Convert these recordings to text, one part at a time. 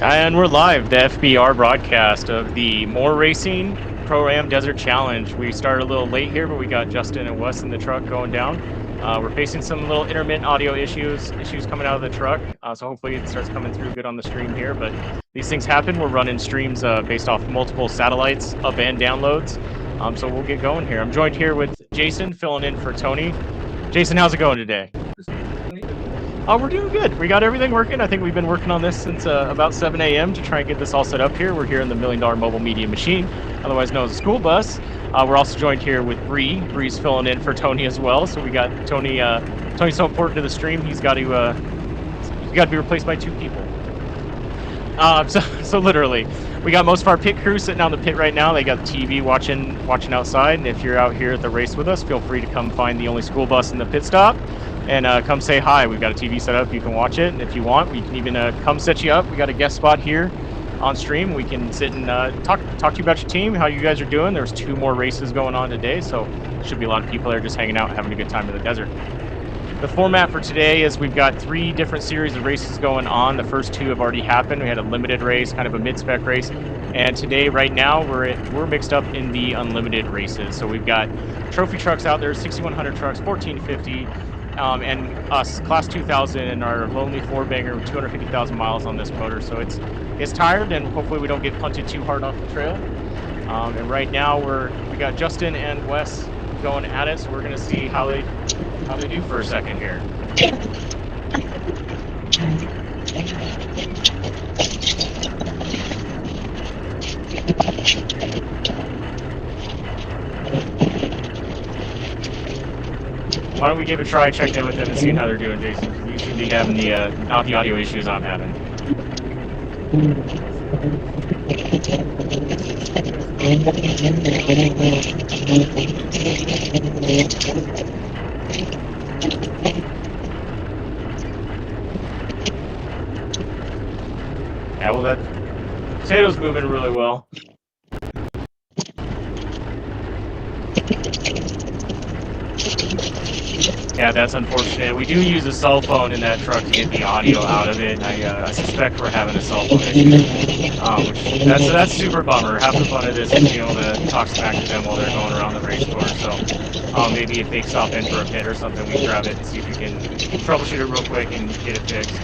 And we're live, the FBR broadcast of the M.O.R.E Racing Pro-Am Desert Challenge. We started a little late here, but we got Justin and Wes in the truck going down. We're facing some little intermittent audio issues coming out of the truck, so hopefully it starts coming through good on the stream here, but these things happen. We're running streams based off multiple satellites, up and downloads, so we'll get going here. I'm joined here with Jason, filling in for Tony. Jason, how's it going today? Oh, we're doing good. We got everything working. I think we've been working on this since about 7 a.m. to try and get this all set up here. We're here in the $1 Million Mobile Media Machine, otherwise known as a school bus. We're also joined here with Bree. Bree's filling in for Tony as well. So we got Tony. Tony's so important to the stream. He's got to be replaced by 2 people. So literally, we got most of our pit crew sitting on the pit right now. They got the TV watching outside. And if you're out here at the race with us, feel free to come find the only school bus in the pit stop and come say hi. We've got a TV set up. You can watch it. And if you want, we can even come set you up. We got a guest spot here on stream. We can sit and talk to you about your team, how you guys are doing. There's 2 more races going on today, so should be a lot of people there just hanging out, having a good time in the desert. The format for today is we've got 3 different series of races going on. The first 2 have already happened. We had a limited race, kind of a mid-spec race, and today, right now, we're mixed up in the unlimited races. So we've got trophy trucks out there, 6,100 trucks, 1,450, and us, Class 2000, and our lonely 4-banger with 250,000 miles on this motor. So it's tired, and hopefully we don't get punted too hard off the trail. And right now we got Justin and Wes going at it, so we're gonna see how they do for a second here. Why don't we give it a try, check in with them and see how they're doing, Jason? You should be having not the audio issues I'm having. Yeah, well, that potato's moving really well. Yeah, that's unfortunate. We do use a cell phone in that truck to get the audio out of it. I suspect we're having a cell phone issue, which that's super bummer. Half the fun of this is being able to talk smack to them while they're going around the race course. So maybe if they stop in for a pit or something, we grab it and see if we can troubleshoot it real quick and get it fixed.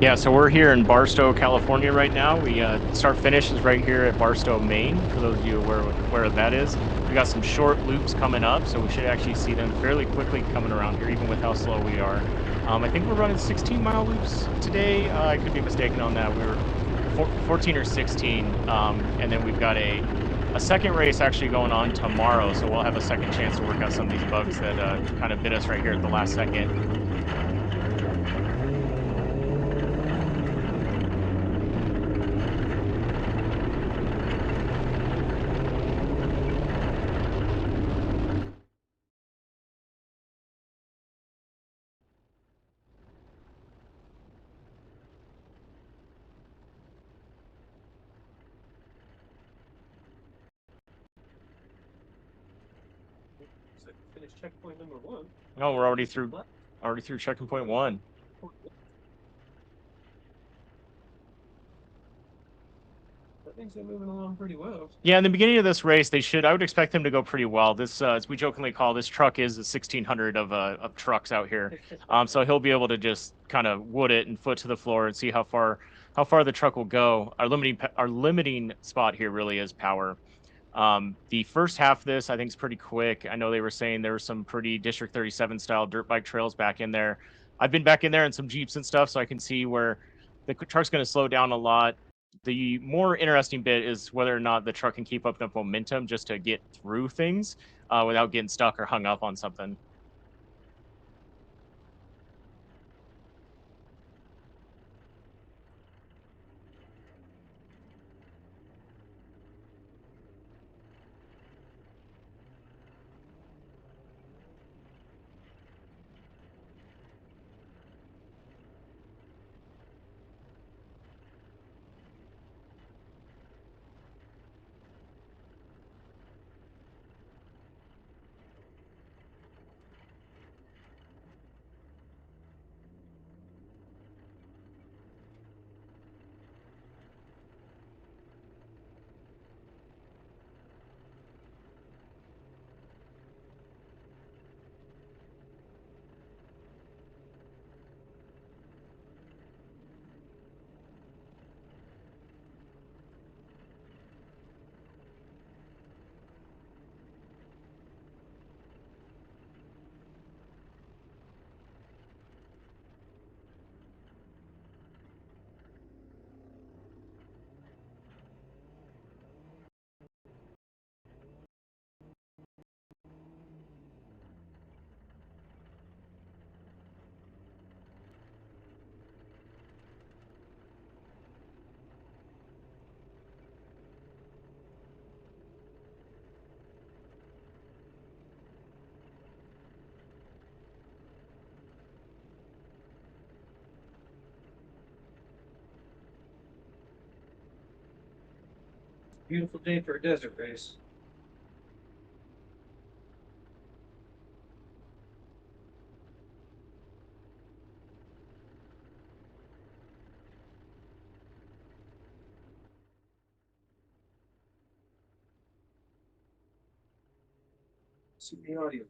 Yeah, so we're here in Barstow, California right now. We start-finish is right here at Barstow, Maine, for those of you where that is. We got some short loops coming up, so we should actually see them fairly quickly coming around here, even with how slow we are. I think we're running 16-mile loops today. I could be mistaken on that. We were 14 or 16, and then we've got a second race actually going on tomorrow, so we'll have a second chance to work out some of these bugs that kind of bit us right here at the last second. Checkpoint number 1. No, we're already through checkpoint 1. Things are moving along pretty well. Yeah, in the beginning of this race, I would expect them to go pretty well. This, as we jokingly call this truck, is a 1,600 of trucks out here. So he'll be able to just kind of wood it and foot to the floor and see how far the truck will go. Our limiting spot here really is power. The first half of this, I think, is pretty quick. I know they were saying there were some pretty District 37 style dirt bike trails back in there. I've been back in there in some Jeeps and stuff, so I can see where the truck's going to slow down a lot. The more interesting bit is whether or not the truck can keep up enough momentum just to get through things without getting stuck or hung up on something. Beautiful day for a desert race. See the audio.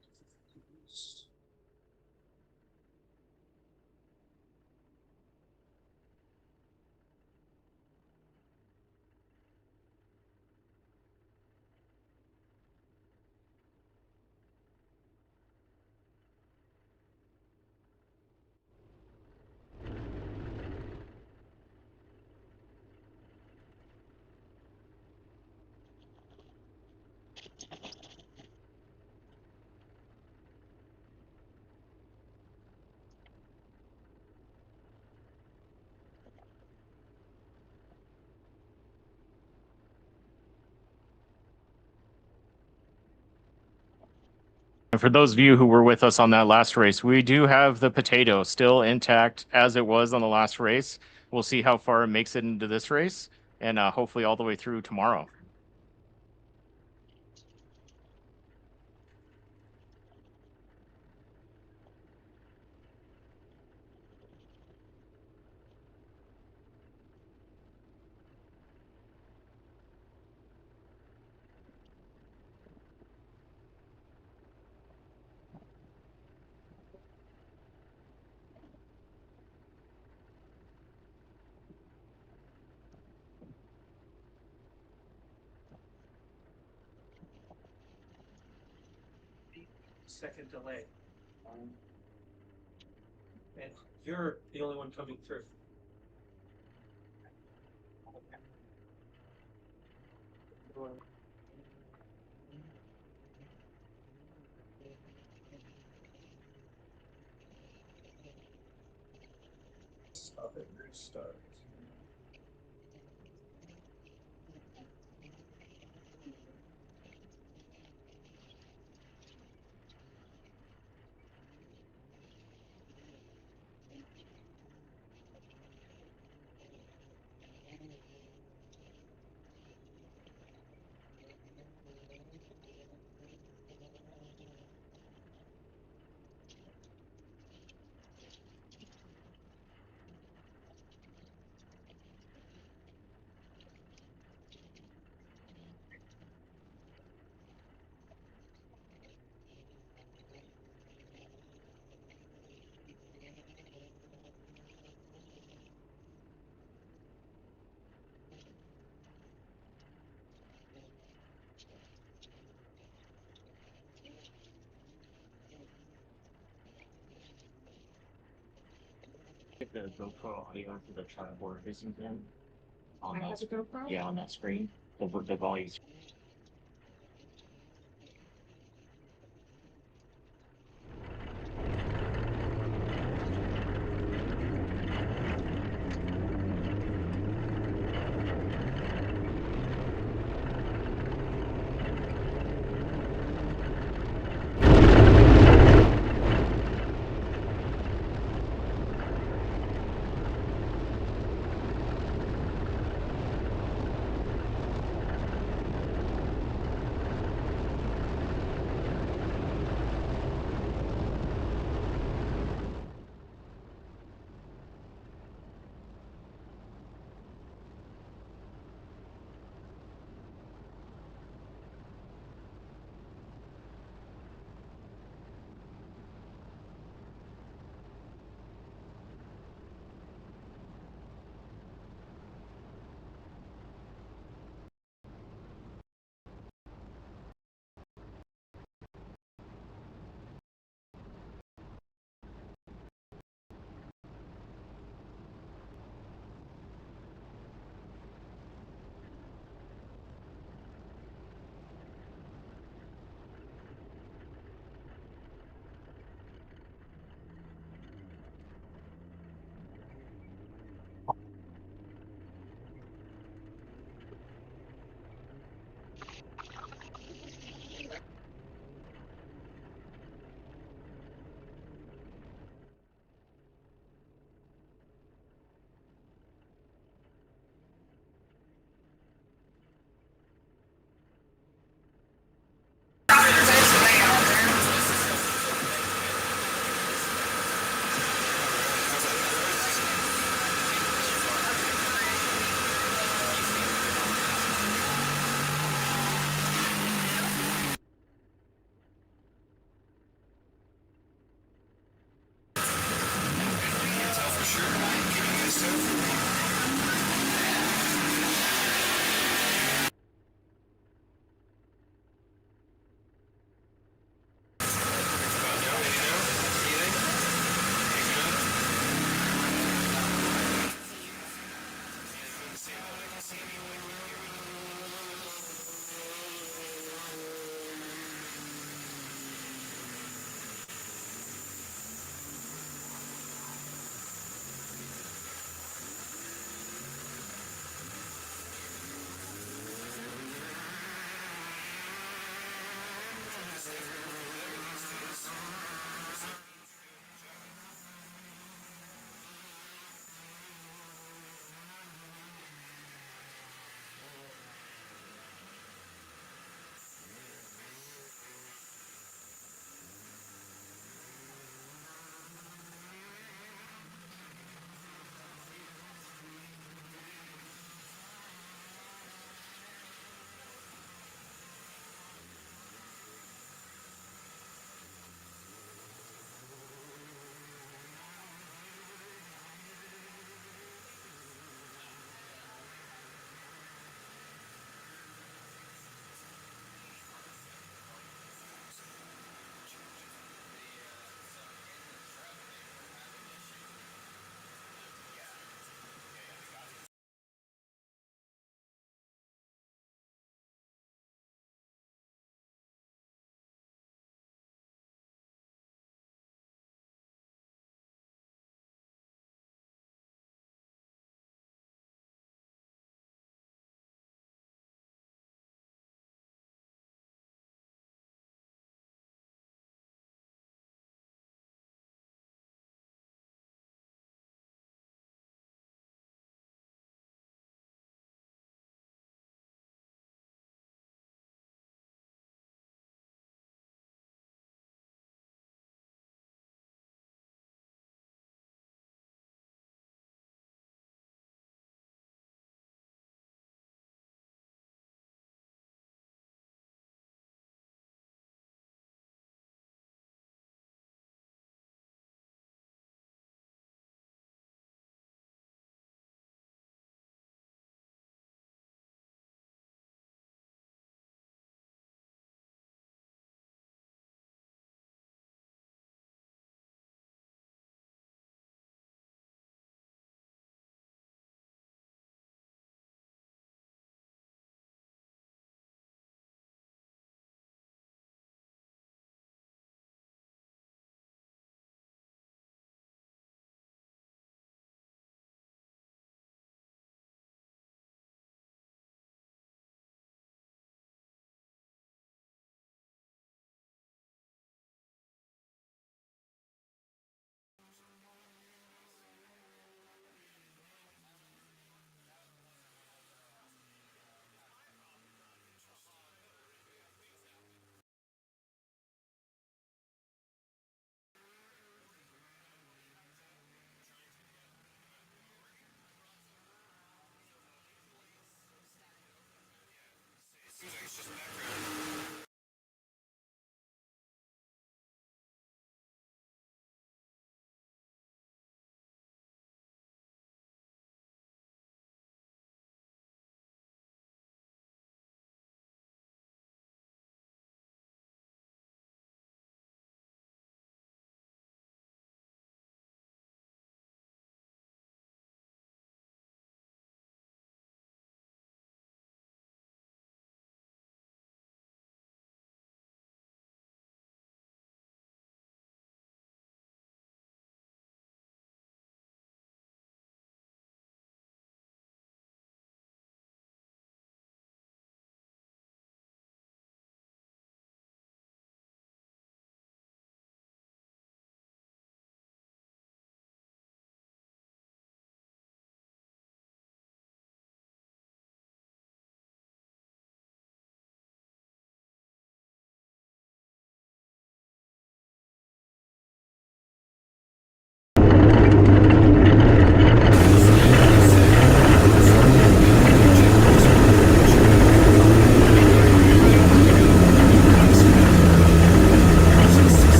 And for those of you who were with us on that last race, we do have the potato still intact as it was on the last race. We'll see how far it makes it into this race, and hopefully all the way through tomorrow. Second delay. And you're the only one coming through. Stop it, restart. Get the GoPro audio to the tripod, isn't there? On that, GoPro? Yeah, on that screen. The volume.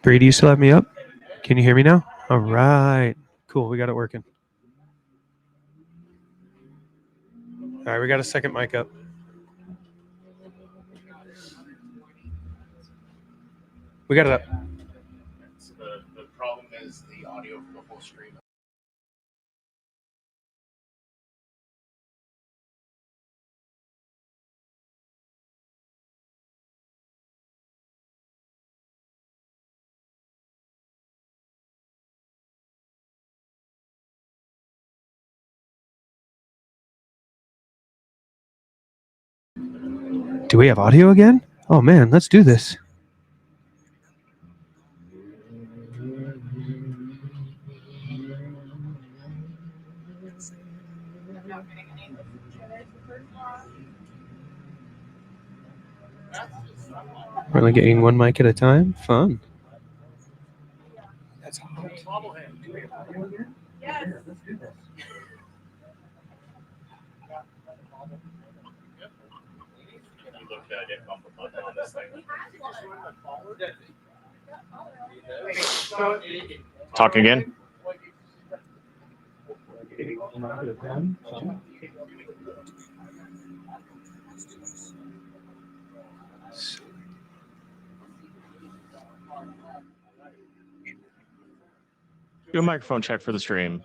Bree, do you still have me up? Can you hear me now? All right. Cool. We got it working. All right. We got a second mic up. We got it up. The problem is the audio for the whole stream. Do we have audio again? Oh, man. Let's do this. We're only getting one mic at a time. Fun. That's hot. Do we have audio again? Yeah, let's do this. Talk again. Do a microphone check for the stream.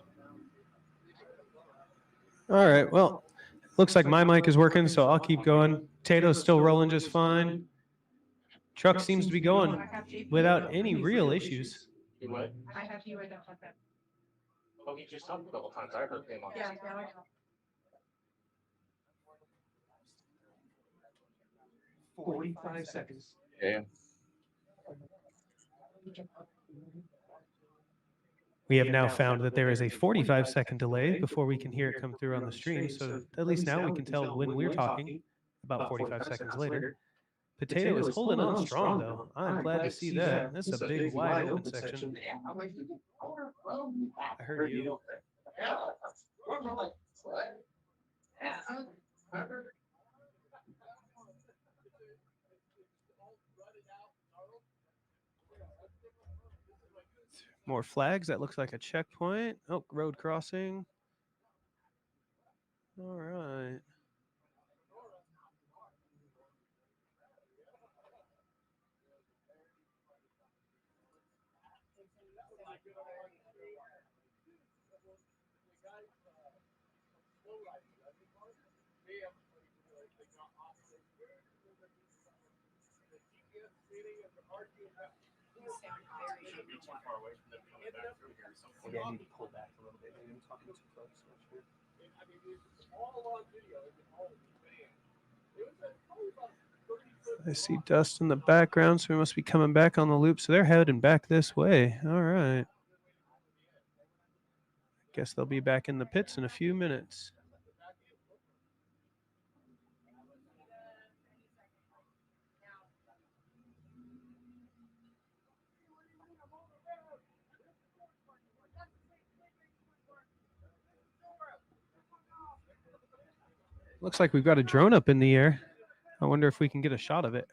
All right. Well, looks like my mic is working, so I'll keep going. Tato's still rolling just fine. Truck seems to be going without any real issues. What? I have you, I don't have that. Oh, he just talked a couple times. I heard him on Yeah, now I know. 45 seconds. Yeah. We have now found that there is a 45-second delay before we can hear it come through on the stream. So at least now we can tell when we're talking about 45 seconds later. Potato is holding on strong, though. I'm glad to see that. This is a big, wide open section. I heard you. More flags. That looks like a checkpoint. Oh, road crossing. All right. Maybe I need to pull back a little bit. Maybe I'm talking too close. I see dust in the background, so we must be coming back on the loop. So they're heading back this way. All right. Guess they'll be back in the pits in a few minutes. Looks like we've got a drone up in the air. I wonder if we can get a shot of it.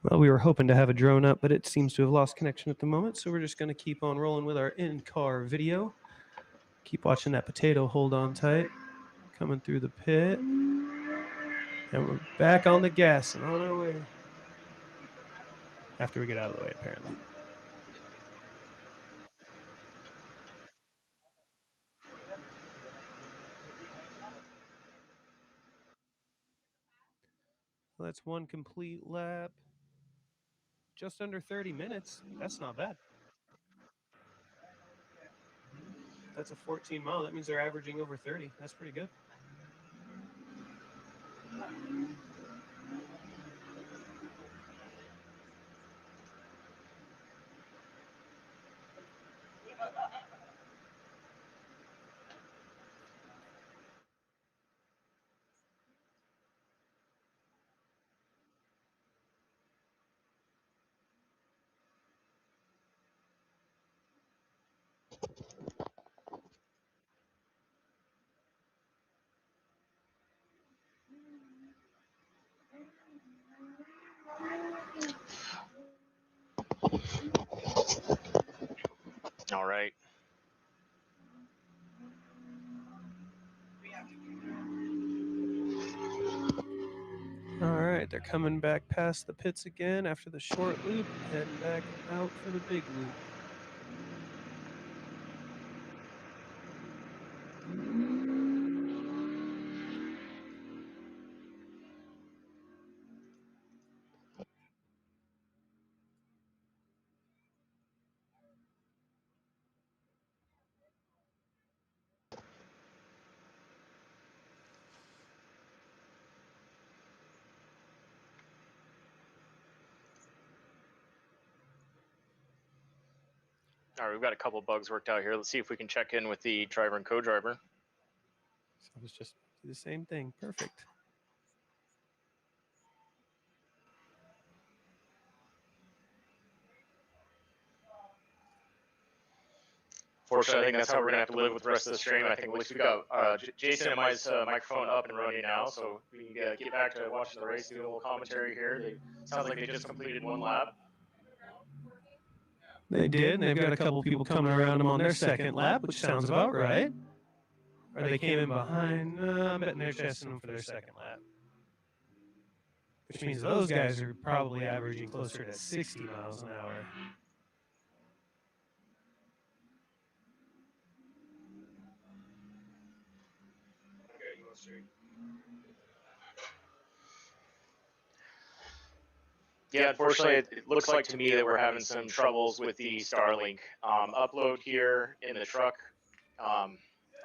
Well, we were hoping to have a drone up, but it seems to have lost connection at the moment. So we're just going to keep on rolling with our in-car video. Keep watching that Potato hold on tight. Coming through the pit. And we're back on the gas and on our way. After we get out of the way, apparently. Well, that's one complete lap. Just under 30 minutes. That's not bad. That's a 14 mile. That means they're averaging over 30. That's pretty good. All right. All right, they're coming back past the pits again after the short loop, heading back out for the big loop. All right, we've got a couple bugs worked out here. Let's see if we can check in with the driver and co-driver. So I was just do the same thing. Perfect. Fortunately, I think that's how we're gonna have to live with the rest of the stream. I think at least we got Jason and my microphone up and running now, so we can get back to watching the race, do a little commentary here. Sounds like they just completed one lap. They did, and they've got a couple people coming around them on their second lap, which sounds about right. Or they came in behind. I'm betting they're testing them for their second lap. Which means those guys are probably averaging closer to 60 miles an hour. Yeah, unfortunately, it looks like to me that we're having some troubles with the Starlink upload here in the truck. I'm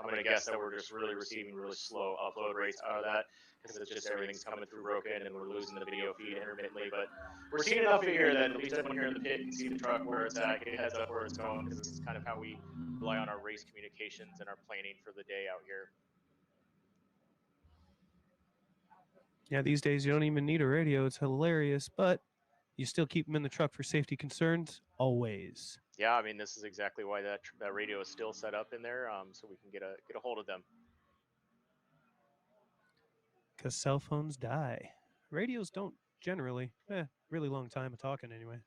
going to guess that we're just really receiving really slow upload rates out of that because it's just everything's coming through broken and we're losing the video feed intermittently. But we're seeing enough of it here that at least everyone here in the pit can see the truck where it's at, get a heads up where it's going, because this is kind of how we rely on our race communications and our planning for the day out here. Yeah, these days you don't even need a radio. It's hilarious, but you still keep them in the truck for safety concerns, always. Yeah, I mean, this is exactly why that radio is still set up in there, so we can get a hold of them. Because cell phones die. Radios don't generally. Really long time of talking anyway.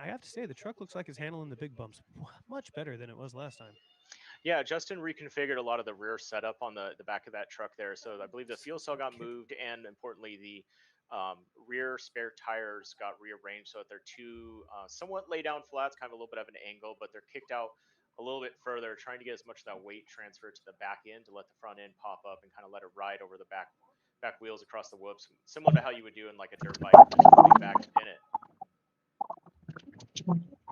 I have to say, the truck looks like it's handling the big bumps much better than it was last time. Yeah, Justin reconfigured a lot of the rear setup on the back of that truck there. So I believe the fuel cell got moved, and importantly, the rear spare tires got rearranged so that they're two somewhat lay down flats, kind of a little bit of an angle, but they're kicked out a little bit further, trying to get as much of that weight transferred to the back end to let the front end pop up and kind of let it ride over the back wheels across the whoops, similar to how you would do in like a dirt bike, just pulling back to pin it.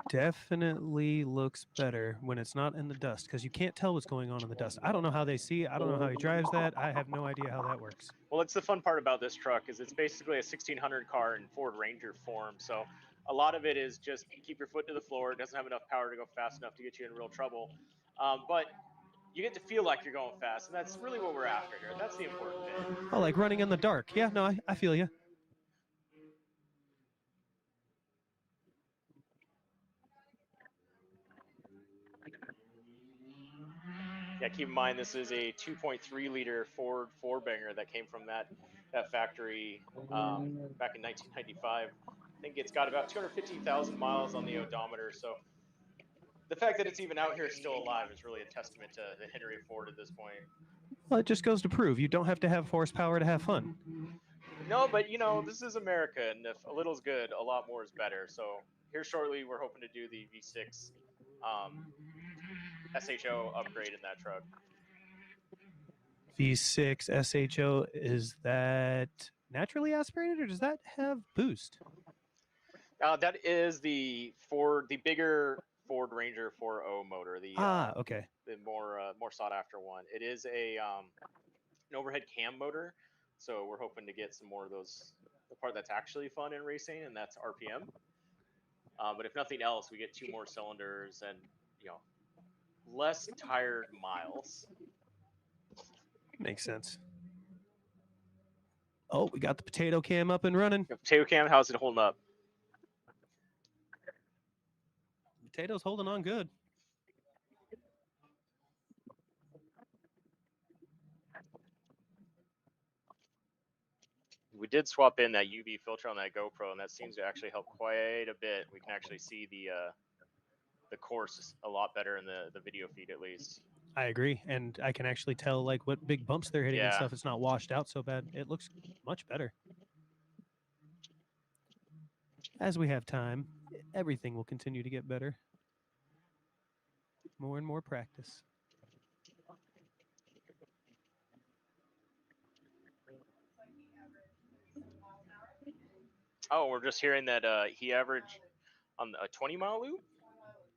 Definitely looks better when it's not in the dust, because you can't tell what's going on in the dust. I don't know how they see it. I don't know how he drives that. I have no idea how that works. Well, it's the fun part about this truck is it's basically a 1600 car in Ford Ranger form. So a lot of it is just keep your foot to the floor. It doesn't have enough power to go fast enough to get you in real trouble. But you get to feel like you're going fast, and that's really what we're after here. That's the important bit. Oh, like running in the dark. Yeah, no, I feel you. Yeah, keep in mind this is a 2.3 liter Ford four banger that came from that factory back in 1995. I think it's got about 250,000 miles on the odometer. So the fact that it's even out here still alive is really a testament to the Henry Ford at this point. Well, it just goes to prove you don't have to have horsepower to have fun. No, but you know, this is America, and if a little's good, a lot more is better. So here shortly, we're hoping to do the V6 SHO upgrade in that truck. V6 SHO, is that naturally aspirated or does that have boost? That is the bigger Ford Ranger 4.0 motor, Okay. the more sought after one. It is an overhead cam motor, so we're hoping to get some more of those. The part that's actually fun in racing, and that's RPM. But if nothing else, we get 2 more cylinders and less tired miles. Makes sense. Oh, we got the potato cam up and running. Potato cam, how's it holding up? Potato's holding on good. We did swap in that UV filter on that GoPro, and that seems to actually help quite a bit. We can actually see the course a lot better in the video feed, at least. I agree, and I can actually tell like what big bumps they're hitting and stuff. It's not washed out so bad. It looks much better. As we have time, everything will continue to get better. More and more practice. Oh, we're just hearing that he averaged on a 20-mile loop.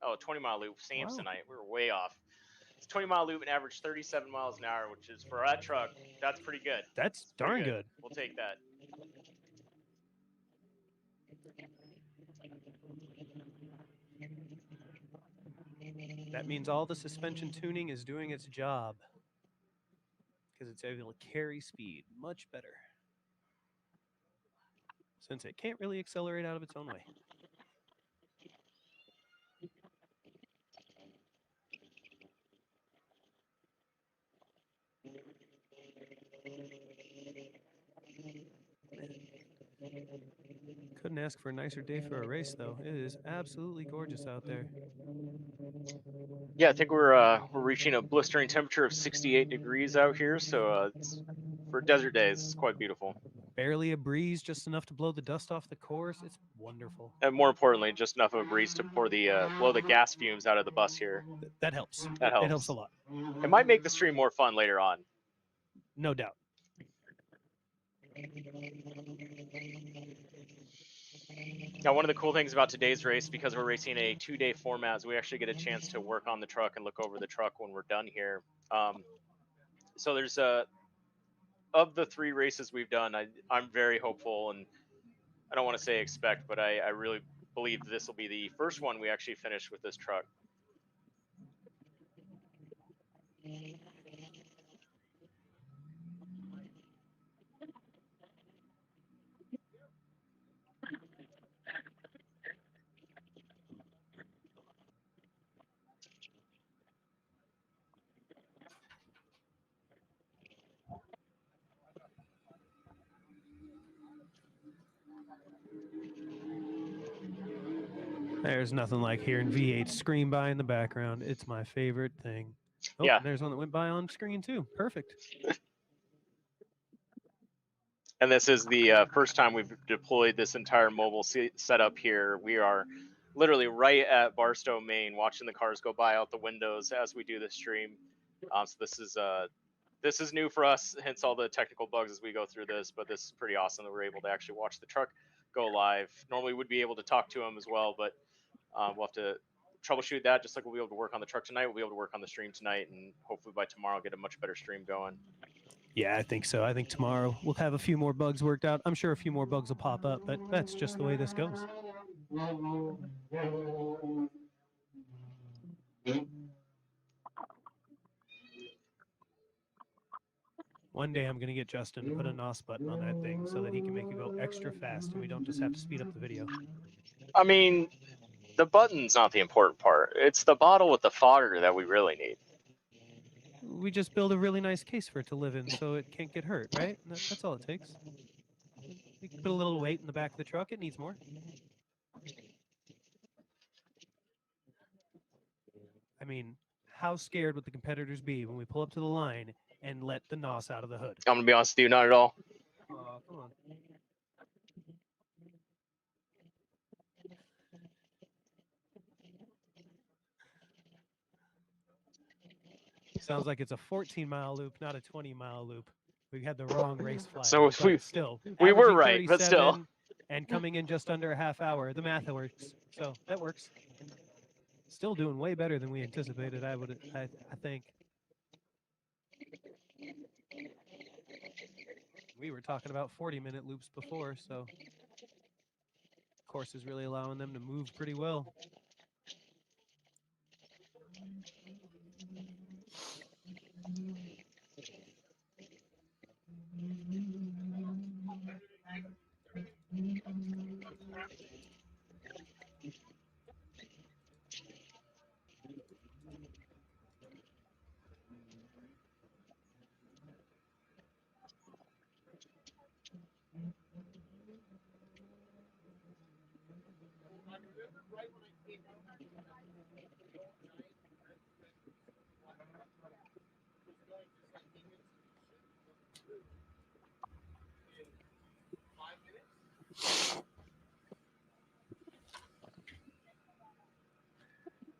Oh, 20-mile loop. Samsonite. We were way off. It's 20-mile loop and averaged 37 miles an hour, which is for that truck. That's pretty good. That's darn good. We'll take that. That means all the suspension tuning is doing its job because it's able to carry speed much better since it can't really accelerate out of its own way. Couldn't ask for a nicer day for a race, though. It is absolutely gorgeous out there. Yeah, I think we're reaching a blistering temperature of 68 degrees out here, so for desert days, it's quite beautiful. Barely a breeze, just enough to blow the dust off the course. It's wonderful. And more importantly, just enough of a breeze to pour blow the gas fumes out of the bus here. That helps. That helps. It helps a lot. It might make the stream more fun later on. No doubt. Now, one of the cool things about today's race, because we're racing a 2-day format, is we actually get a chance to work on the truck and look over the truck when we're done here. So there's of the 3 races we've done, I'm very hopeful, and I don't want to say expect, but I really believe this will be the first one we actually finish with this truck. There's nothing like hearing V8 scream by in the background. It's my favorite thing. Oh, Yeah. There's one that went by on screen too. Perfect. And this is the first time we've deployed this entire mobile setup here. We are literally right at Barstow, Maine, watching the cars go by out the windows as we do this stream. So this is new for us, hence all the technical bugs as we go through this, but this is pretty awesome that we're able to actually watch the truck go live. Normally we'd be able to talk to them as well, but we'll have to troubleshoot that, just like we'll be able to work on the truck tonight. We'll be able to work on the stream tonight, and hopefully by tomorrow get a much better stream going. Yeah, I think so. I think tomorrow we'll have a few more bugs worked out. I'm sure a few more bugs will pop up, but that's just the way this goes. One day I'm going to get Justin to put a NOS button on that thing so that he can make it go extra fast and we don't just have to speed up the video. I mean, the button's not the important part. It's the bottle with the fogger that we really need. We just build a really nice case for it to live in so it can't get hurt, right? That's all it takes. You can put a little weight in the back of the truck. It needs more. I mean, how scared would the competitors be when we pull up to the line and let the NOS out of the hood? I'm gonna be honest with you, not at all. Oh, come on. Sounds like it's a 14-mile loop, not a 20-mile loop. We had the wrong race flag. So if we- still, we were averaging right, but still. 37 and coming in just under a half hour. The math works, so that works. Still doing way better than we anticipated. I think. We were talking about 40-minute loops before, so course is really allowing them to move pretty well.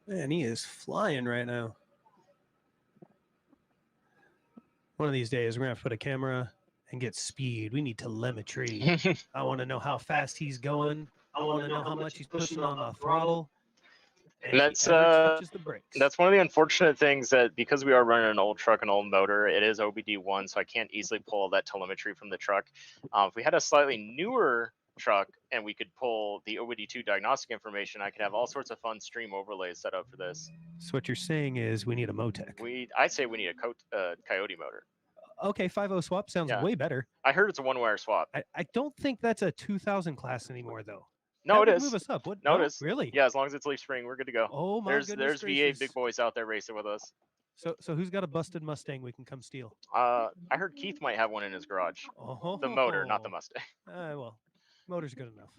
Man, he is flying right now. One of these days, we're going to have to put a camera and get speed. We need telemetry. I want to know how fast he's going. I want to know how much he's pushing on the throttle. And That's if he ever touches the brakes. That's one of the unfortunate things, that because we are running an old truck and old motor, it is OBD1, so I can't easily pull that telemetry from the truck. If we had a slightly newer truck and we could pull the OBD2 diagnostic information, I could have all sorts of fun stream overlays set up for this. So what you're saying is we need a Motec. I say we need a Coyote motor. Okay, 5.0 swap sounds way better. I heard it's a one-wire swap. I don't think that's a 2000 class anymore, though. No, that it would is. Move us up. What? No, it is. Really? Yeah, as long as it's leaf spring, we're good to go. Oh my there's goodness V8 gracious. big boys out there racing with us. So who's got a busted Mustang we can come steal? I heard Keith might have one in his garage. Oh, the motor, not the Mustang. Well, motor's good enough.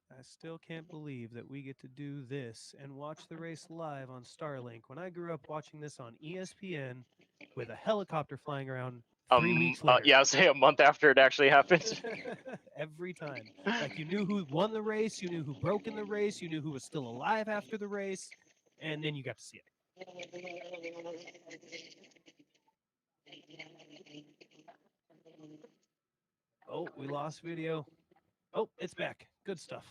I still can't believe that we get to do this and watch the race live on Starlink when I grew up watching this on ESPN with a helicopter flying around 3 weeks later. Yeah, I'll say a month after it actually happened. Every time. Like, you knew who won the race, you knew who broke in the race, you knew who was still alive after the race, and then you got to see it. Oh, we lost video. Oh, it's back. Good stuff.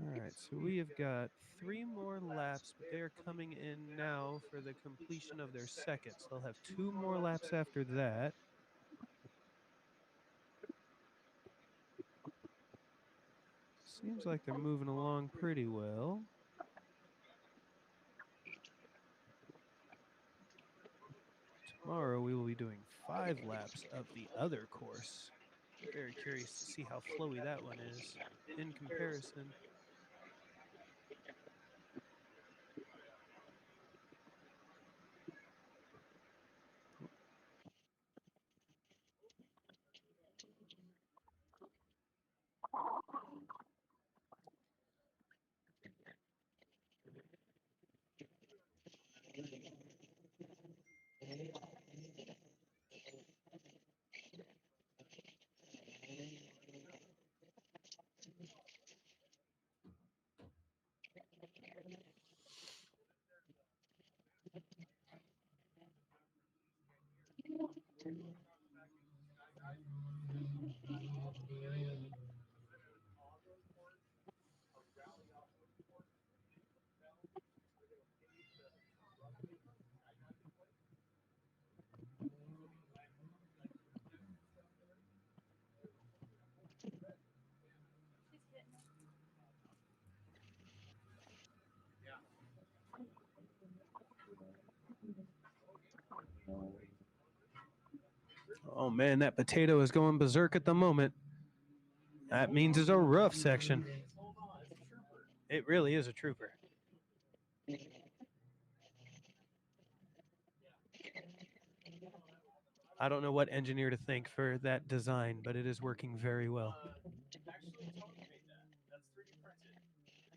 All right, so we have got 3 more laps, but they're coming in now for the completion of their seconds. They'll have 2 more laps after that. Seems like they're moving along pretty well. Tomorrow we will be doing 5 laps of the other course. Very curious to see how flowy that one is in comparison. Oh man, that potato is going berserk at the moment. That means it's a rough section. It really is a trooper. I don't know what engineer to thank for that design, but it is working very well.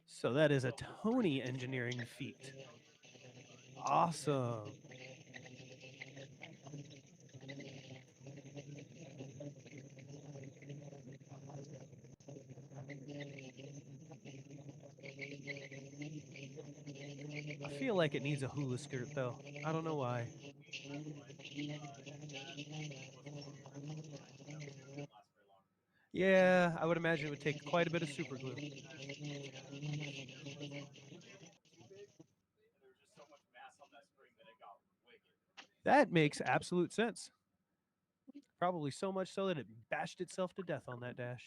So that is a Tony engineering feat. Awesome. I feel like it needs a hula skirt, though. I don't know why. Yeah, I would imagine it would take quite a bit of super glue. That makes absolute sense. Probably so much so that it bashed itself to death on that dash.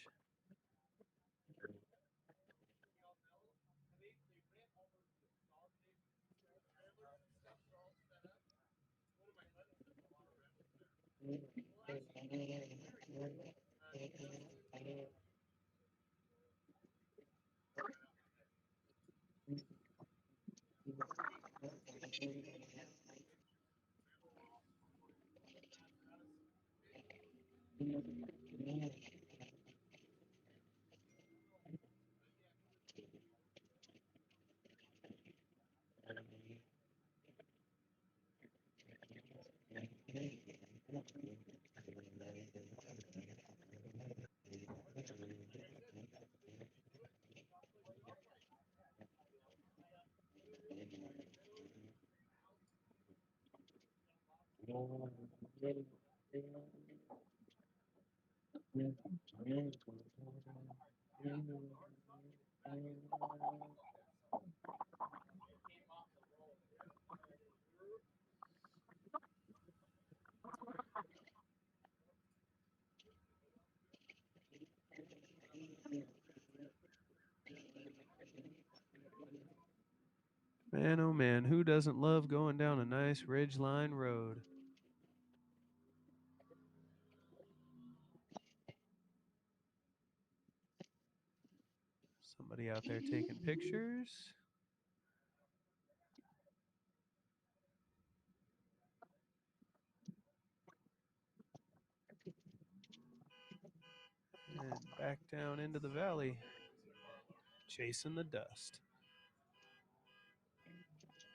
Man, oh man, who doesn't love going down a nice ridgeline road? Somebody out there taking pictures. And back down into the valley, chasing the dust.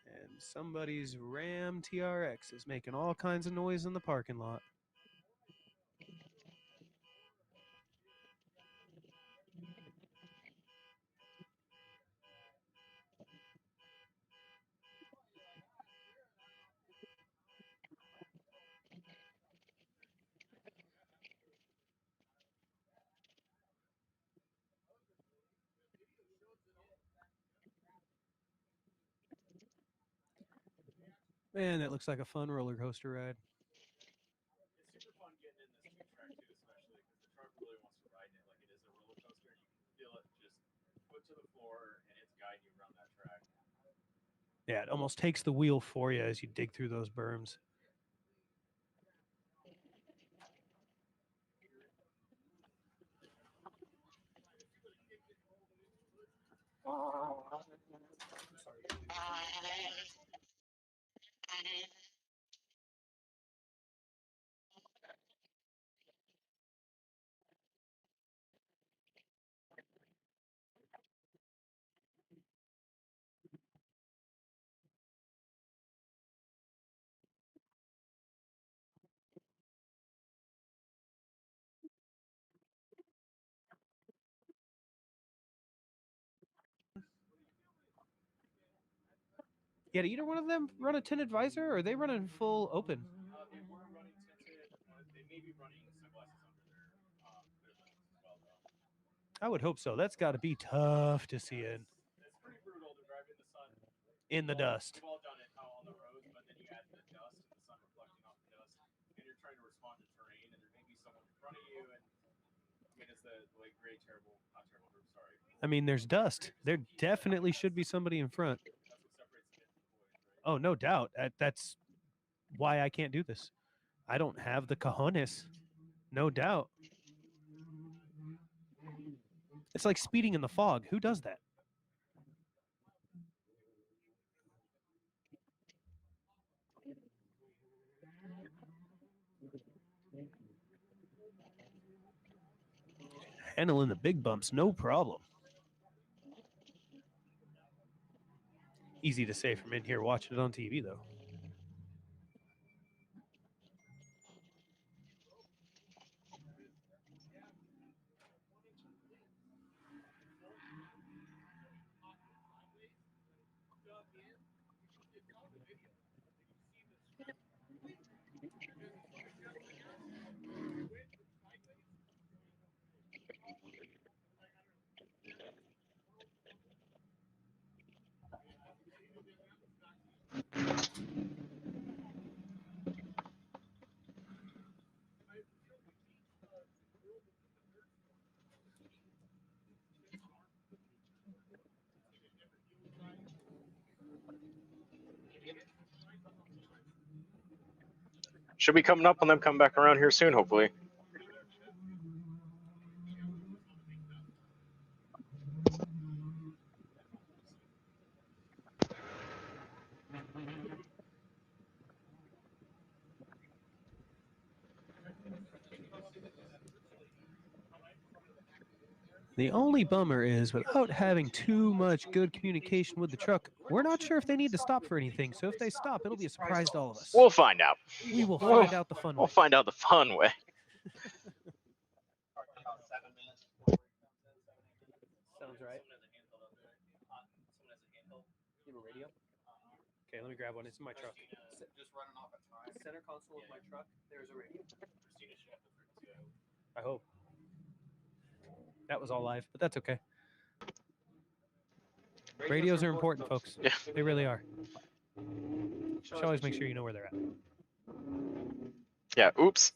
And somebody's Ram TRX is making all kinds of noise in the parking lot. Man, that looks like a fun roller coaster ride. It's super fun getting in this track too, especially because the truck really wants to ride it like it is a roller coaster. You can feel it just Yeah, it almost takes the wheel for you as you dig through those berms. Yeah, did either one of them run a tinted visor, or are they running full open? They were running tinted. They may be running sunglasses under their clear lenses as well, though. I would hope so. That's got to be tough to see in. It's pretty brutal to drive in the sun. In the dust. We've all done it out on the roads, but then you add the dust and the sun reflecting off the dust, and you're trying to respond to terrain, and there may be someone in front of you, and I mean, it's the like great terrible, not terrible group. Sorry. I mean, there's dust. There definitely should be somebody in front. That's what separates the good from the boys, right? Oh, no doubt. That's why I can't do this. I don't have the cojones. No doubt. It's like speeding in the fog. Who does that? Handling the big bumps, no problem. Easy to say from in here watching it on TV, though. Should be coming up when them come back around here soon, hopefully. The only bummer is without having too much good communication with the truck, we're not sure if they need to stop for anything. So if they stop, it'll be a surprise to all of us. We'll find out. We will find out the fun We'll way. find out the fun way. Sounds right. You have a radio? Okay, let me grab one. It's in my truck. Just running off a time. Center console of my truck, there's a radio. I hope. That was all live, but that's okay. Radios are important, folks. Yeah. They really are. Should always make sure you know where they're at. Yeah, oops.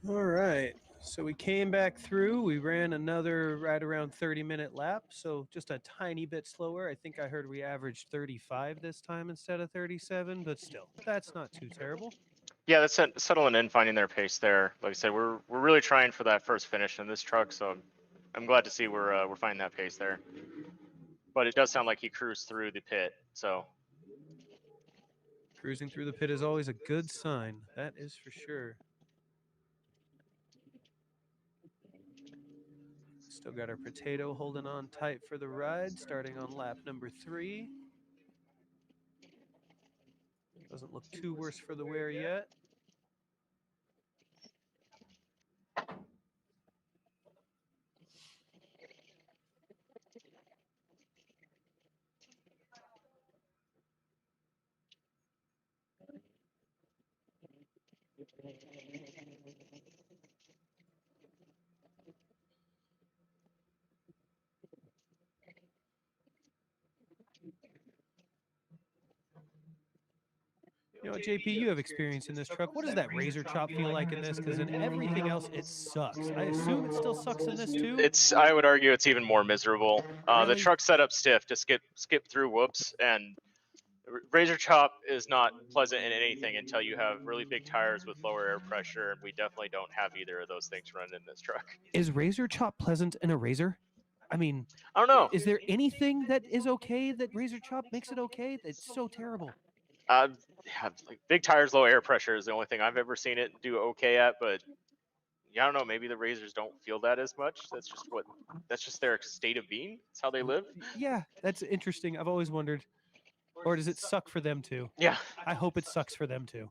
All right. So we came back through. We ran another right around 30-minute lap. So just a tiny bit slower. I think I heard we averaged 35 this time instead of 37, but still, that's not too terrible. Yeah, that's settling in, finding their pace there. Like I said, we're really trying for that first finish in this truck, so I'm glad to see we're finding that pace there. But it does sound like he cruised through the pit, so. Cruising through the pit is always a good sign. That is for sure. Still got our potato holding on tight for the ride, starting on lap number 3. Doesn't look too worse for the wear yet. You know, JP, you have experience in this truck. What does that razor chop feel like in this? Because in everything else, it sucks. I assume it still sucks in this too. I would argue it's even more miserable. The Really? truck's set up stiff to skip through whoops, and razor chop is not pleasant in anything until you have really big tires with lower air pressure, and we definitely don't have either of those things running in this truck. Is razor chop pleasant in a razor? I mean, I don't know. is there anything that is okay that razor chop makes it okay? It's so terrible. Like big tires, low air pressure is the only thing I've ever seen it do okay at, but yeah, I don't know. Maybe the razors don't feel that as much. That's just their state of being. It's how they live. Yeah, that's interesting. I've always wondered. Or does it suck for them too? Yeah. I hope it sucks for them too.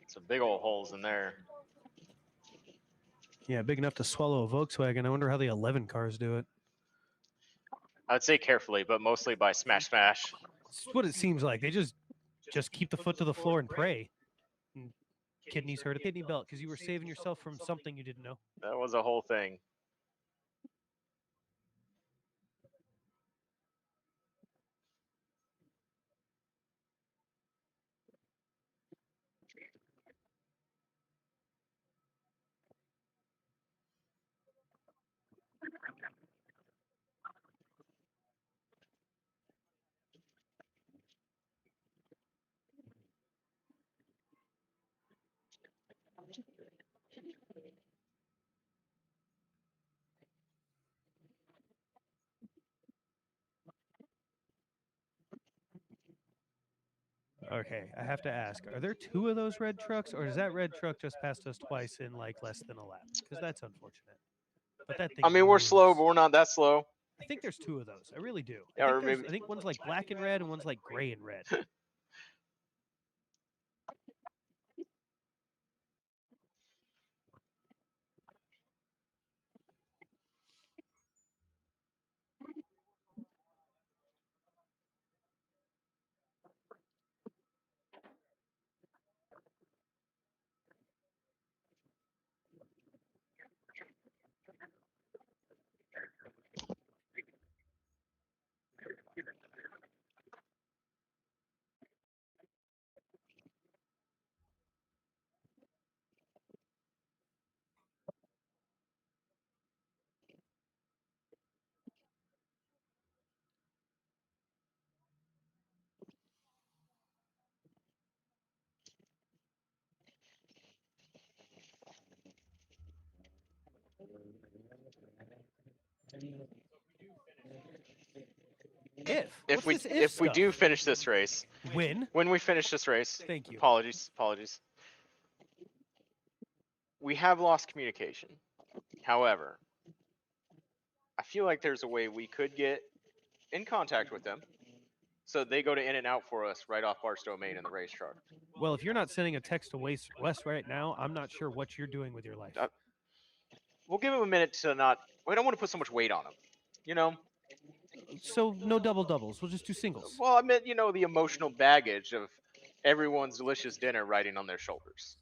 Some big old holes in there. Yeah, big enough to swallow a Volkswagen. I wonder how the 11 cars do it. I would say carefully, but mostly by smash. It's what it seems like. They just keep the foot to the floor and pray. And kidneys hurt a kidney belt because you were saving yourself from something you didn't know. That was a whole thing. Okay, I have to ask, are there 2 of those red trucks, or does that red truck just passed us twice in like less than a lap? Because that's unfortunate. But that thing I mean, we're slow, moves. but we're not that slow. think there's two of those. I really do. Or I think one's like black and red and one's like gray and red. if we What's this if we do stuff? finish this race, Win. when we finish this race, Thank you. apologies, we have lost communication. However, I feel like there's a way we could get in contact with them, so they go to In and Out for us right off Barstow, Maine in the race truck. Well, if you're not sending a text to West right now, I'm not sure what you're doing with your life. We'll give them a minute to not. We don't want to put so much weight on them, you know. So no double doubles. We'll just do singles. Well, I meant, the emotional baggage of everyone's delicious dinner riding on their shoulders.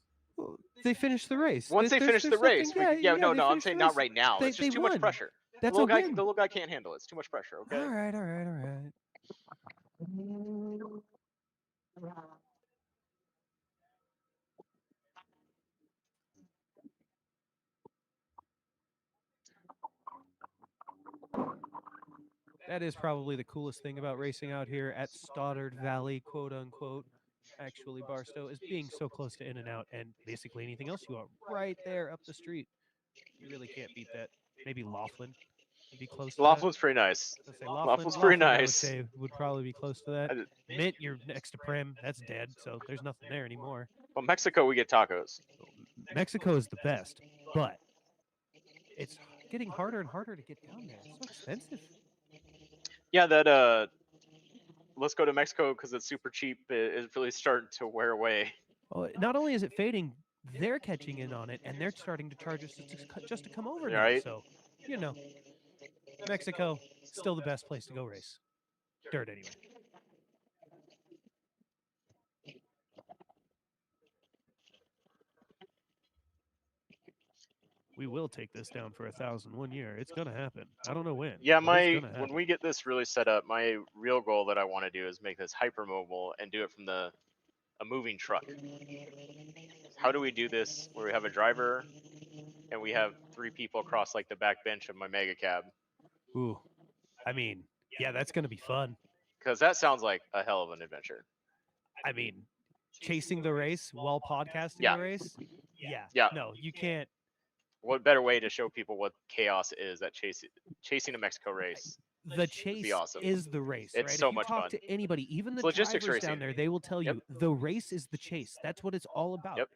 They finished the race. Once they finish the race, I'm saying not right now. It's just too much pressure. That's the a little win. the little guy can't handle it. It's too much pressure. Okay. All right. That is probably the coolest thing about racing out here at Stoddard Valley, quote unquote. Actually, Barstow is being so close to In and Out and basically anything else you want right there up the street. You really can't beat that. Maybe Laughlin would be close to that. Laughlin's pretty nice. Let's say Laughlin's pretty Laughlin, I would nice. say would probably be close to that. Mint, you're next to Prim. That's dead, so there's nothing there anymore. Well, Mexico, we get tacos. Mexico is the best, but it's getting harder and harder to get down there. It's so expensive. Yeah, that let's go to Mexico because it's super cheap is really starting to wear away. Well, not only is it fading, they're catching in on it, and they're starting to charge us just to come over now. Right. So, Mexico, still the best place to go race. Dirt, anyway. We will take this down for 1,000 one year. It's gonna happen. I don't know when. Yeah, when we get this really set up, my real goal that I want to do is make this hypermobile and do it from a moving truck. How do we do this where we have a driver and we have 3 people across like the back bench of my mega cab? Ooh, I mean, yeah, that's gonna be fun. Because that sounds like a hell of an adventure. I mean, chasing the race while podcasting the race. Yeah. No, you can't. What better way to show people what chaos is that chasing a Mexico race? The chase awesome. is the race. It's right? so if you much talk fun. to anybody, even the logistics drivers down racing. there, they will tell you the race is the chase. That's what it's all about. Yep.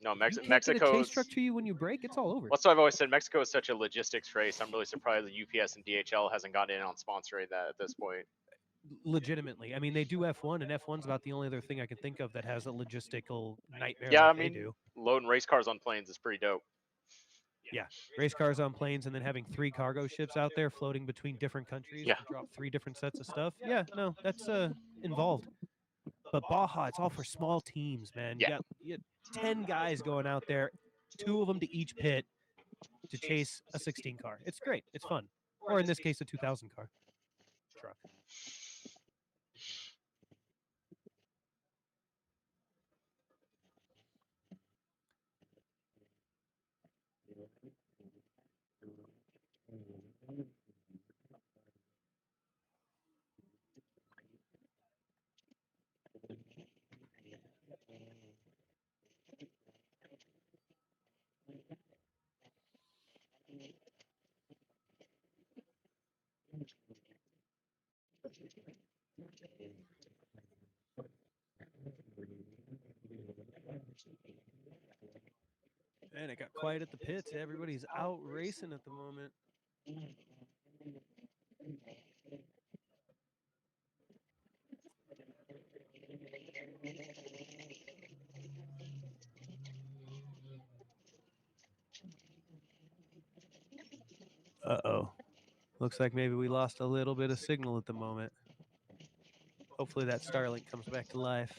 No, Mexico. Mexico. Get a chase truck to you when you break. It's all over. That's what I've always said. Mexico is such a logistics race. I'm really surprised that UPS and DHL hasn't gotten in on sponsoring that at this point. Legitimately, I mean, they do F1, and F1's about the only other thing I can think of that has a logistical nightmare. Yeah, like I mean, they do. Loading race cars on planes is pretty dope. Yeah, race cars on planes, and then having 3 cargo ships out there floating between different countries to drop 3 different sets of stuff. Yeah, no, that's involved. But Baja, it's all for small teams, man. Yeah. You got 10 guys going out there, 2 of them to each pit to chase a 16 car. It's great. It's fun. Or in this case, a 2000 car truck. And it got quiet at the pits. Everybody's out racing at the moment. Looks like maybe we lost a little bit of signal at the moment. Hopefully that Starlink comes back to life.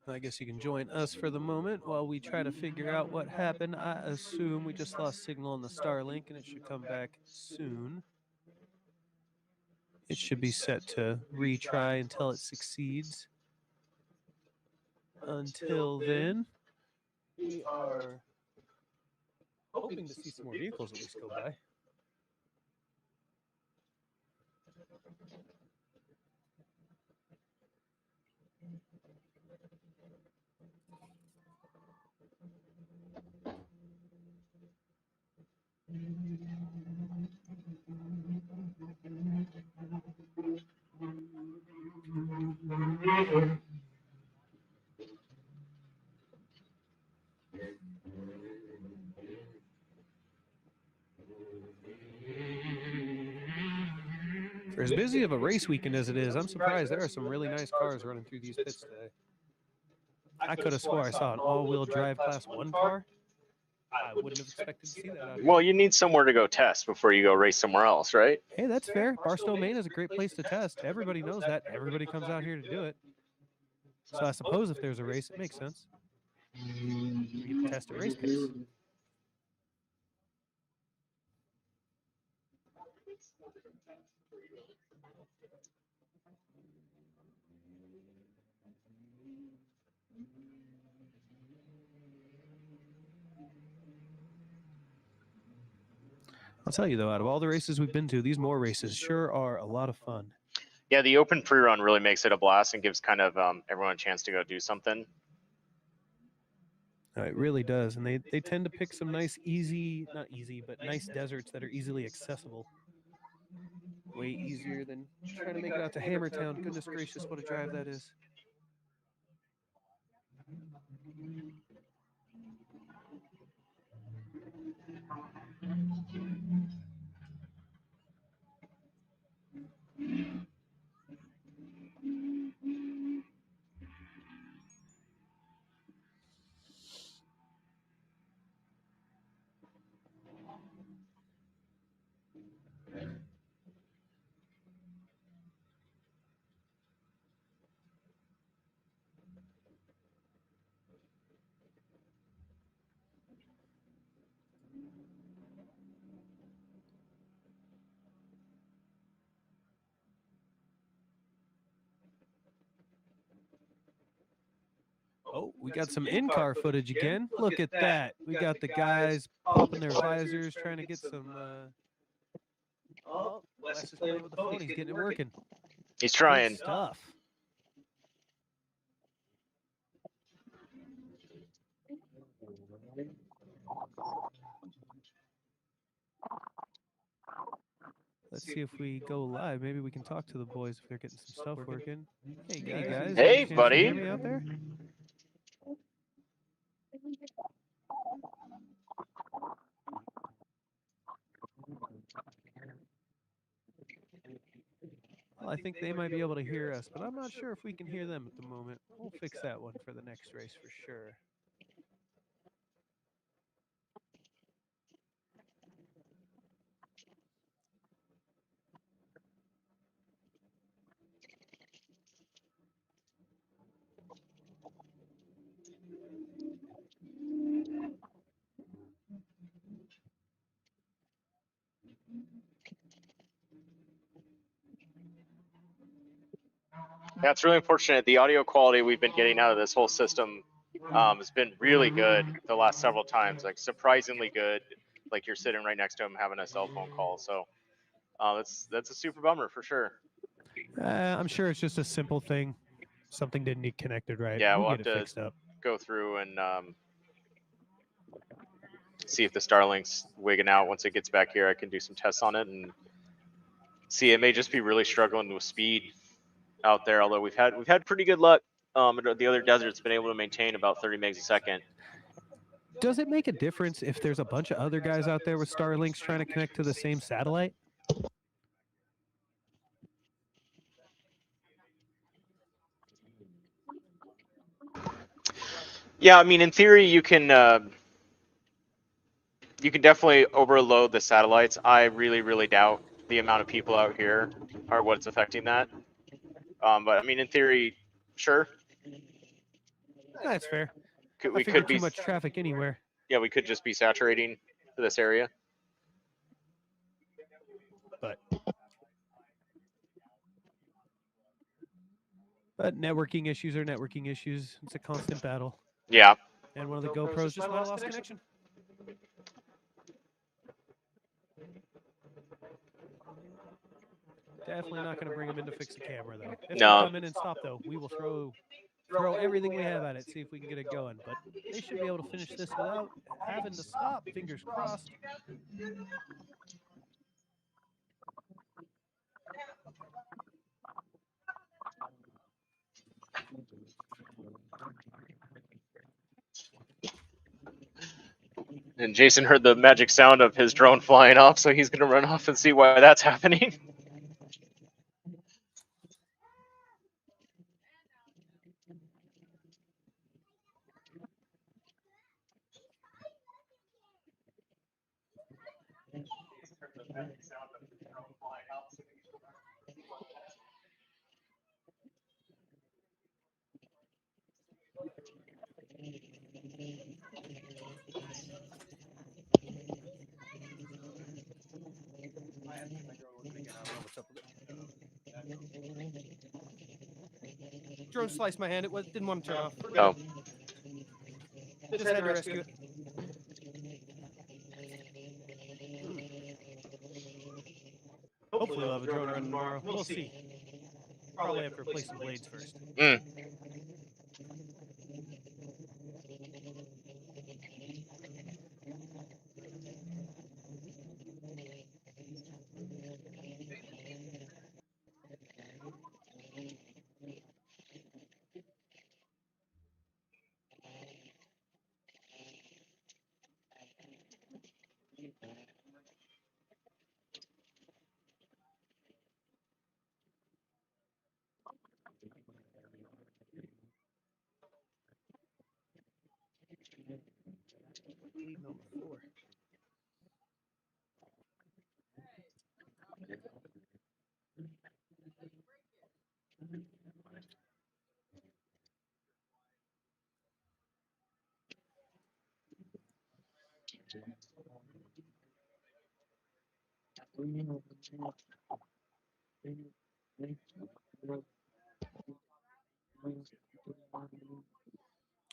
I guess you can join us for the moment while we try to figure out what happened. I assume we just lost signal on the Starlink and it should come back soon. It should be set to retry until it succeeds. Until then, we are hoping to see some more vehicles at least go by. For as busy of a race weekend as it is, I'm surprised there are some really nice cars running through these pits today. I could have swore I saw an all-wheel drive Class 1 car. I wouldn't have expected to see that out here. Well, you need somewhere to go test before you go race somewhere else, right? Hey, that's fair. Barstow, Maine is a great place to test. Everybody knows that. Everybody comes out here to do it. So I suppose if there's a race, it makes sense. We get to test at race pace. I'll tell you, though, out of all the races we've been to, these M.O.R.E races sure are a lot of fun. Yeah, the open pre-run really makes it a blast and gives kind of everyone a chance to go do something. It really does. And they tend to pick some nice, easy, not easy, but nice deserts that are easily accessible. Way easier than trying to make it out to Hammertown. Goodness gracious, what a drive that is. Oh, we got some in-car footage again. Look at that. We got the guys popping their visors, trying to get some... Oh, Wes is playing with the phone. He's getting it working. He's trying. Good stuff. Let's see if we go live. Maybe we can talk to the boys if they're getting some stuff working. Hey, guys. Hey, Any chance buddy. you hear me out there? Well, I think they might be able to hear us, but I'm not sure if we can hear them at the moment. We'll fix that one for the next race for sure. Yeah, it's really unfortunate. The audio quality we've been getting out of this whole system has been really good the last several times, like surprisingly good. Like you're sitting right next to him having a cell phone call. So that's a super bummer for sure. I'm sure it's just a simple thing. Something didn't get connected right. Yeah, we'll we'll get have it to fixed up. go through and see if the Starlink's wigging out. Once it gets back here, I can do some tests on it and see. It may just be really struggling with speed out there. Although we've had pretty good luck. The other desert's been able to maintain about 30 megs a second. Does it make a difference if there's a bunch of other guys out there with Starlinks trying to connect to the same satellite? Yeah, I mean, in theory, you can definitely overload the satellites. I really, really doubt the amount of people out here are what's affecting that. But I mean, in theory, sure. That's fair. We I figure could be too much traffic anywhere. Yeah, we could just be saturating this area. But networking issues are networking issues. It's a constant battle. Yeah. And one of the GoPros just might have lost connection. Definitely not going to bring them in to fix the camera, though. If they come in and stop, though, we will throw everything we have at it, see if we can get it going. But they should be able to finish this without having to stop. Fingers crossed. And Jason heard the magic sound of his drone flying off, so he's going to run off and see why that's happening. Drone sliced my hand. It didn't want to turn off. Oh. Just had to rescue it. Hopefully we'll have a drone run tomorrow. We'll see. Probably have to replace some blades first. Number 4.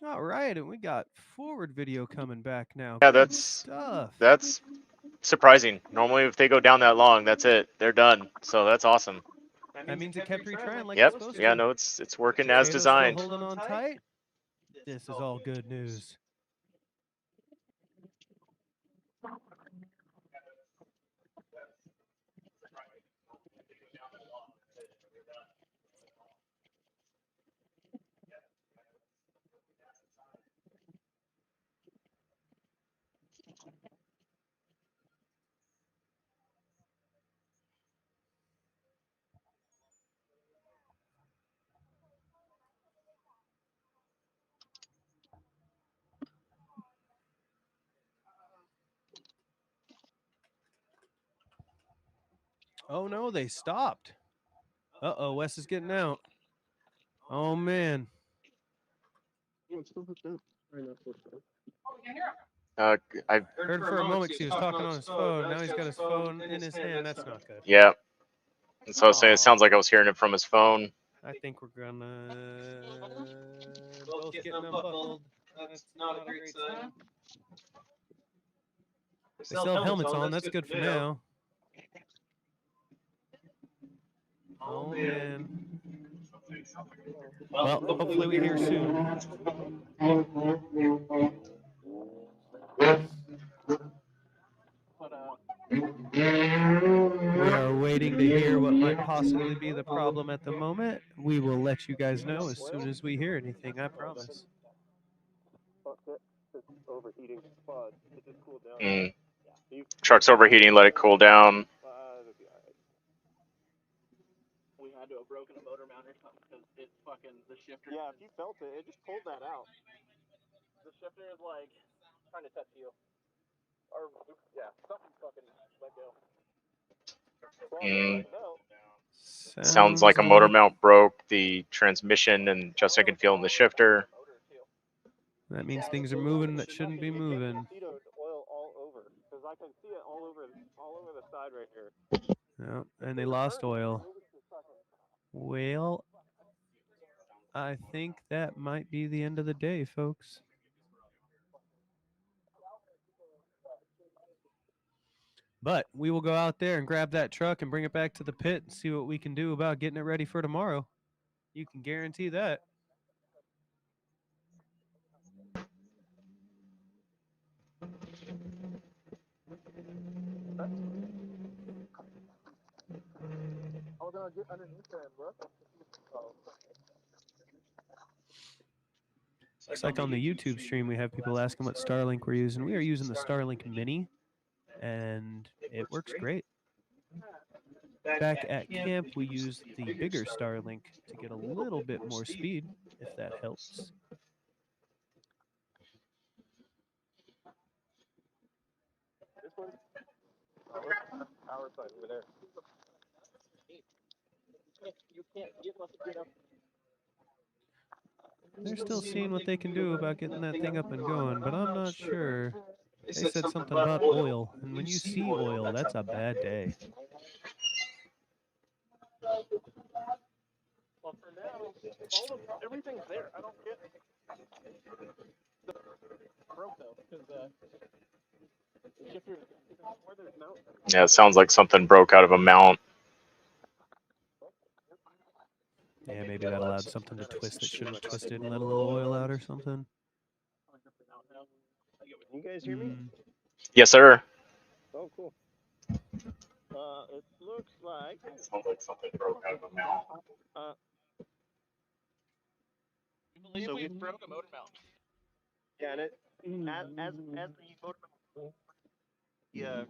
All right, and we got forward video coming back now. Yeah, Good stuff. That's surprising. Normally, if they go down that long, that's it. They're done. So that's awesome. That means it kept retrying like Yep. it's supposed to. Yeah, no, it's working as Potato's designed. Still holding on tight. This is all good news. Oh no, they stopped. Uh-oh, Wes is getting out. Oh man. I Heard for a moment he was talking on his phone. Now he's got his phone in his hand. That's not good. Yeah. And so I was saying, it sounds like I was hearing it from his phone. I think we're gonna both getting unbuckled. That's not a great sign. They still have helmets on. That's good for now. Oh man. Well, hopefully we hear soon. We are waiting to hear what might possibly be the problem at the moment. We will let you guys know as soon as we hear anything, I promise. overheating, but it just cooled down. Mm. Yeah, Truck's overheating, let it cool down. it'll be alright. We had to have broken a motor mount or something because it's fucking the shifter. Yeah, if you felt it, it just pulled that out. The shifter is like trying to touch you. Or yeah, something fucking let go. Mm. Sounds Sounds like a motor mount broke, the transmission and adjusting can feel in the shifter. That means things are moving that shouldn't be moving. Oil all over, because I can see it all over the side right here. Yeah, and they lost oil. Well, I think that might be the end of the day, folks. But we will go out there and grab that truck and bring it back to the pit and see what we can do about getting it ready for tomorrow. You can guarantee that. I was gonna get underneath there and look. Looks like on the YouTube stream we have people asking what Starlink we're using. We are using the Starlink Mini, and it works great. Back at camp, we used the bigger Starlink to get a little bit more speed, if that helps. This one? Power side over there. You can't get unless you get up. They're still seeing what they can do about getting that thing up and going, but I'm not sure. They said something about oil, and when you see oil, that's a bad day. Well, for now, everything's there. I don't get the broke though, because the shifter where there's mount. Yeah, it sounds like something broke out of a mount. Yeah, maybe that allowed something to twist that shouldn't have twisted and let a little oil out or something. Can you guys hear me? Yes, sir. Oh, cool. It looks like. Sounds like something broke out of a mount. So we broke a motor mount. Yeah, and it as the motor mount, yeah, it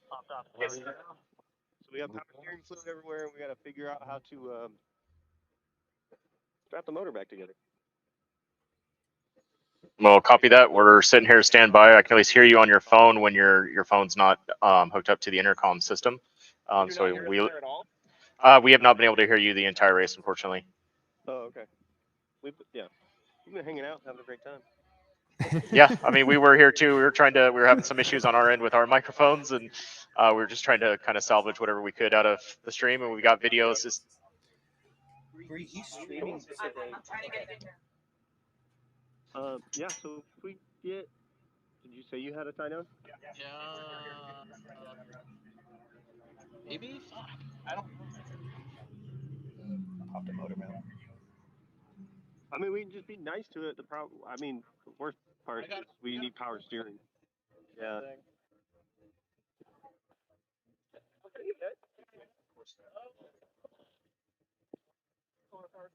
popped off. So we got power steering fluid everywhere, and we got to figure out how to strap the motor back together. Well, copy that. We're sitting here standby. I can at least hear you on your phone when your phone's not hooked up to the intercom system. So we have not been able to hear you the entire race, unfortunately. Oh, okay. We've been hanging out, having a great time. Yeah, I mean, we were here too. We were having some issues on our end with our microphones, and we were just trying to kind of salvage whatever we could out of the stream. And we got videos. Just He's streaming today. Yeah. So if we get, did you say you had a tie down? Yeah. Maybe. I don't know. Popped a motor mount. I mean, we can just be nice to it. The worst part is we need power steering. Yeah.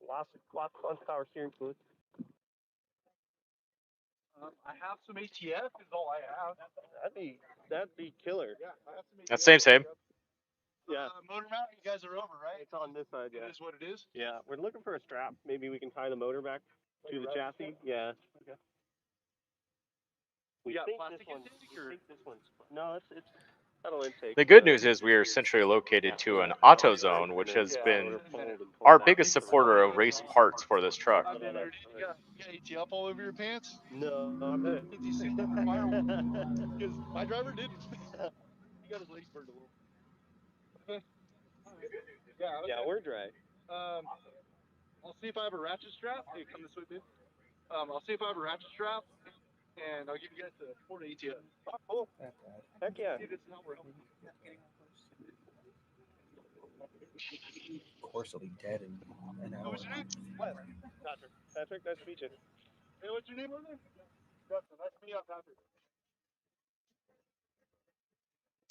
Lots of power steering fluid. I have some ATF is all I have. That'd be killer. Yeah, I have some ATF. that's same. Yeah. Motor mount, you guys are over, right? It's on this side, yeah. It is what it is? Yeah. We're looking for a strap. Maybe we can tie the motor back to the chassis. Yeah. Okay. We got plastic intake or? This one's, no, it's metal intake. The good news is we are centrally located to an auto zone, which has been our biggest supporter of race parts for this truck. You got ATF all over your pants? No, I'm good. Did you see that firewall? Because my driver didn't. He got his legs burned a little. Okay. Yeah, okay. Yeah, we're dry. I'll see if I have a ratchet strap. Hey, come this way, dude. I'll see if I have a ratchet strap, and I'll give you guys the Ford ATF. Oh, cool. Heck yeah. Of course, he'll be dead in an hour. What's your name? Patrick. Patrick, nice to meet you. Hey, what's your name over there? Justin. Nice to meet you, Patrick.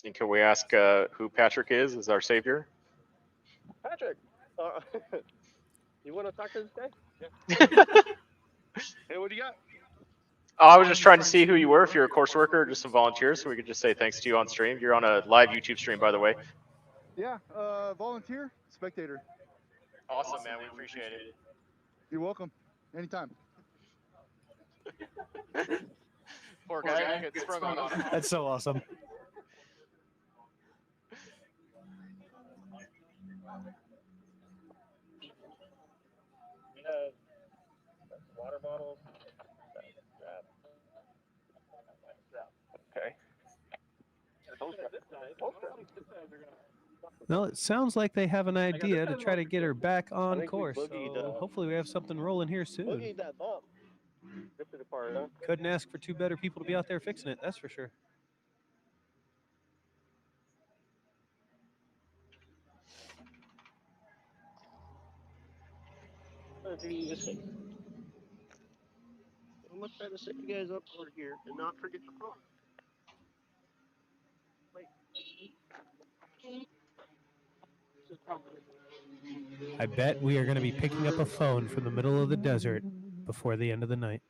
And can we ask who Patrick is as our savior? Patrick, you want to talk to this guy? Yeah. Hey, what do you got? Oh, I was just trying to see who you were, if you're a course worker or just some volunteers, so we could just say thanks to you on stream. You're on a live YouTube stream, by the way. Yeah, volunteer, spectator. Awesome, man. We appreciate it. You're welcome. Anytime. Poor guy got get sprung on him. That's so awesome. Water bottles. Okay. Well, it sounds like they have an idea to try to get her back on course. So hopefully we have something rolling here soon. That bump. Rip it apart, huh? Couldn't ask for two better people to be out there fixing it, that's for sure. I'm gonna try to set you guys up over here and not forget the phone. I bet we are going to be picking up a phone from the middle of the desert before the end of the night.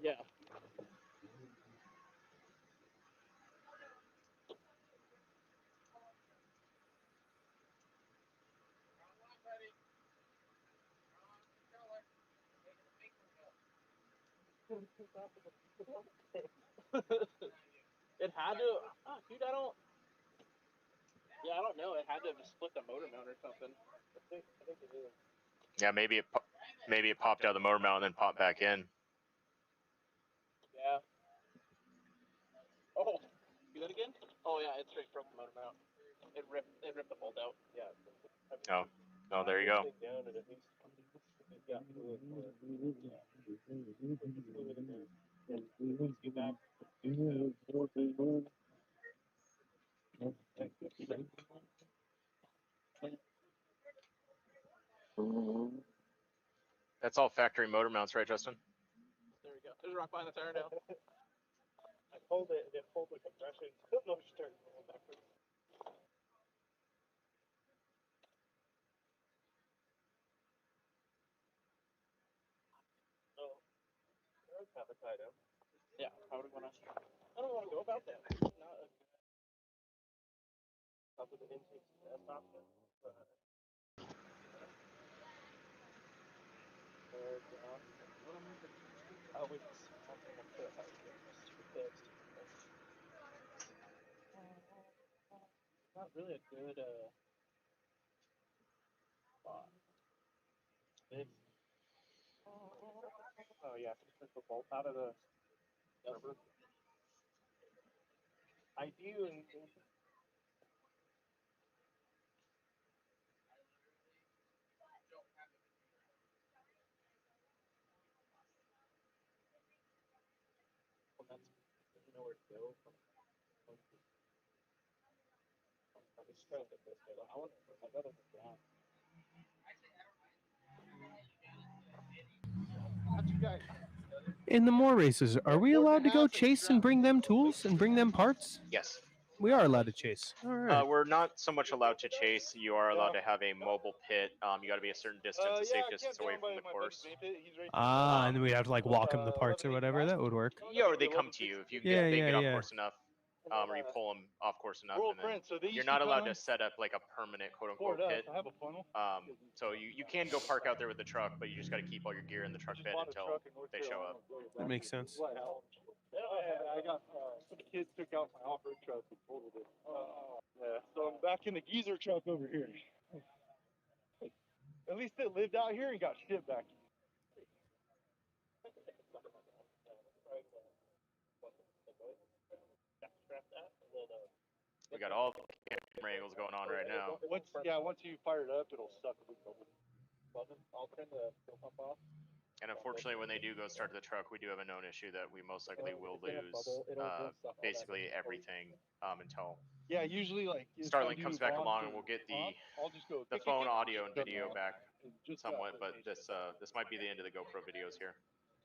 Yeah. It had to. Oh, dude, I don't. Yeah, I don't know. It had to have split the motor mount or something. I think it is. Yeah, maybe it popped out of the motor mount and then popped back in. Yeah. Oh, do that again? Oh yeah, it straight broke the motor mount. It ripped the bolt out. Yeah. Oh, there you go. That's all factory motor mounts, right, Justin? There we go. There's a rock behind the tire now. I pulled it and it pulled the compression. No, start going backwards. Have a tie down. Yeah. How do we wanna? I don't want to go about that. Not a, Up with the intake option. oh, wait, I'm gonna put how to get this fixed. Not really a good spot. This. Oh yeah, just took the bolt out of the rubber. I do. Well, that's you know where to go. I'm just trying to get this way. I'd rather get that. Not you guys. In the M.O.R.E races, are we allowed to go chase and bring them tools and bring them parts? Yes. We are allowed to chase. All right. We're not so much allowed to chase. You are allowed to have a mobile pit. You got to be a certain distance, a safe distance away from the course. Ah, and then we'd have to like walk them the parts or whatever. That would work. Yeah, or they come to you if you Yeah, they get off yeah. course enough, or you pull them off course enough, We're and then friends, so they used you're to not allowed come to set up like a permanent quote Ford unquote us. pit. I have a funnel. So you can go park out there with the truck, but you just got to keep all your gear in the truck Just bed bought a until truck in North they show Carolina. up. That makes sense. I got some kids took out my off-road truck and totaled it. Yeah, so I'm back in the geezer truck over here. At least it lived out here and got shipped back. We got all camera angles going on right now. Once you fire it up, it'll suck a bubble. I'll turn the fuel pump off. And unfortunately, when they do go start the truck, we do have a known issue that we most likely will lose basically everything until usually like Starlink comes back along and we'll get I'll just go the phone audio and video back somewhat. But this might be the end of the GoPro videos here.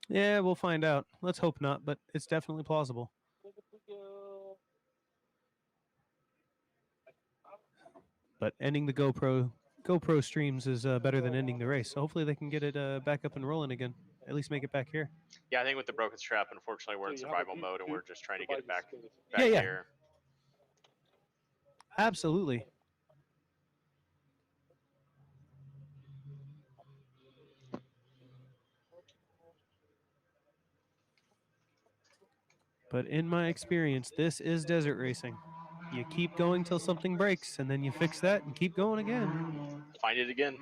Yeah, we'll find out. Let's hope not, but it's definitely plausible. But ending the GoPro streams is better than ending the race. So hopefully they can get it back up and rolling again. At least make it back here. Yeah, I think with the broken strap, unfortunately, we're in survival mode and we're just trying to get it back Yeah. here. Absolutely. But in my experience, this is desert racing. You keep going till something breaks, and then you fix that and keep going again. Find it again.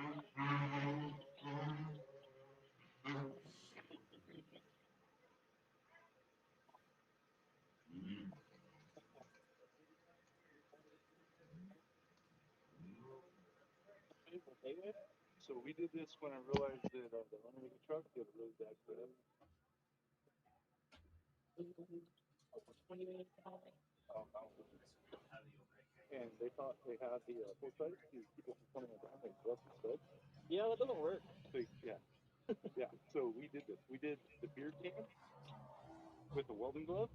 So we did this when I realized that the owner of the truck did a really bad grab. And they thought they had the foresight to keep it from coming down and drop the studs. Yeah, that doesn't work. So, yeah. So we did this. We did the beer can with the welding glove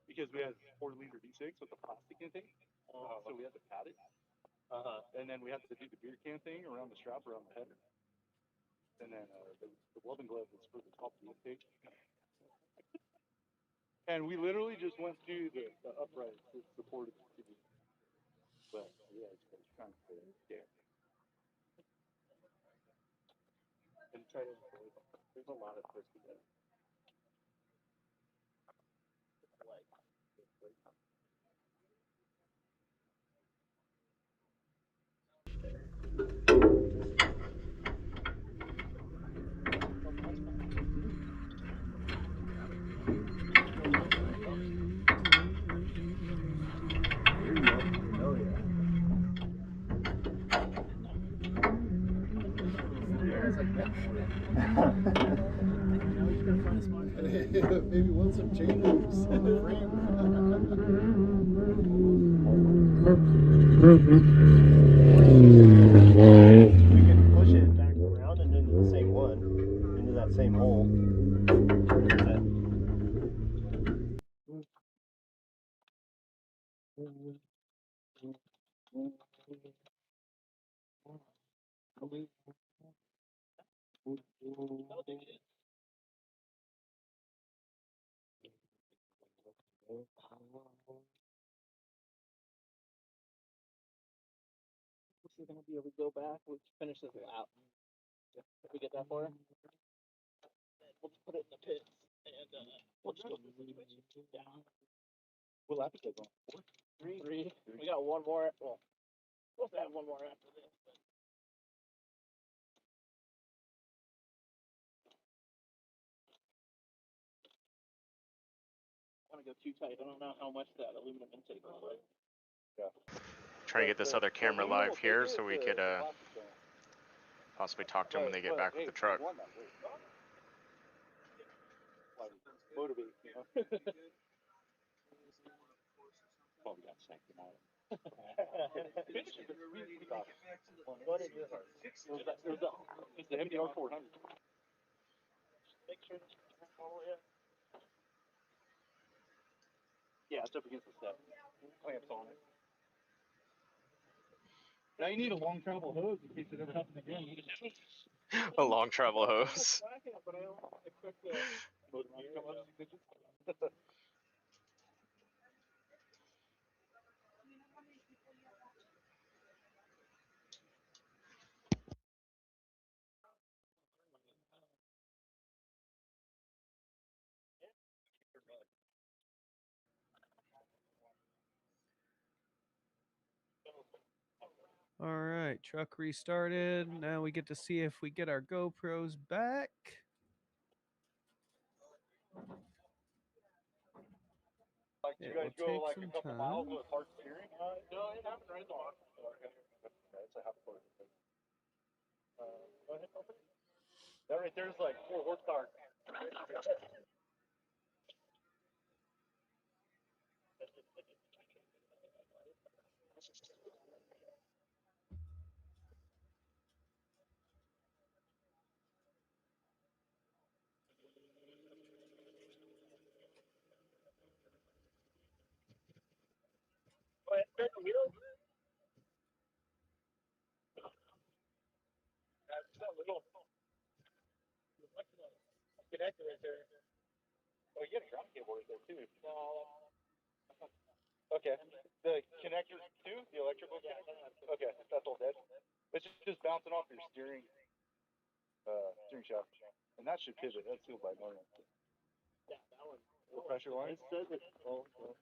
because we had 4-liter D6 with the plastic intake. So we had to pat it. And then we had to do the beer can thing around the strap around the header. And then the welding glove was for the top of the intake. And we literally just went through the upright that supported the TV. But yeah, it's kind of scary. And try to avoid them. There's a lot of tricks to that. Maybe want some chain moves. We can push it back around and into the same one, into that same hole. We're gonna be able to go back. We'll finish this lap. If we get that far, we'll just put it in the pits and we'll just go down. What lap is that on? 4? 3. We got one more. Well, we'll have one more after this. But... I want to go too tight. I don't know how much that aluminum intake will like. Yeah. Trying to get this other camera live here so we could possibly talk to them when they get back with the truck. Motivate, you know. Well, we got second tomorrow. What is your heart? It's the M.O.R.E 400. Make sure that you all the way up. Yeah, it's up against the step. Clamps on it. Now you need a long travel hose in case it ever happens again. A long travel hose. But I don't expect the motor to come up 6 inches. All right, truck restarted. Now we get to see if we get our GoPros back. you It guys will go take like a some couple time. miles with hard steering? No, it happened right on. Okay. It's a half quarter. Go ahead, open it. That right there's like 4 horsepower. Go ahead, turn the wheel. That's that little connector right there. Oh, you got a ground cable right there too. No. Okay. The connector too? The electrical connector? Okay, that's all dead. It's just bouncing off your steering shaft. And that should pivot. That's sealed by M.O.R.E. Yeah, that one. The pressure line? It says it. Oh, well.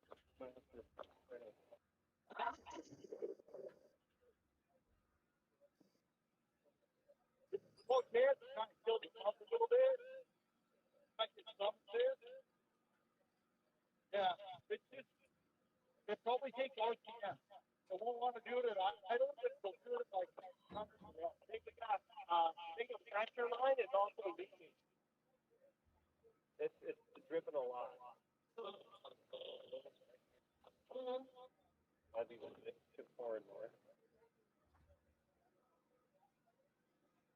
Well, man, kind of killed the pump a little bit. Might get something there. Yeah, it's just, it probably takes RPM. So we'll want to do it at idle, but we'll do it like, I think we got, I think the pressure line is also leaking. It's dripping a lot. I think it's too far and more.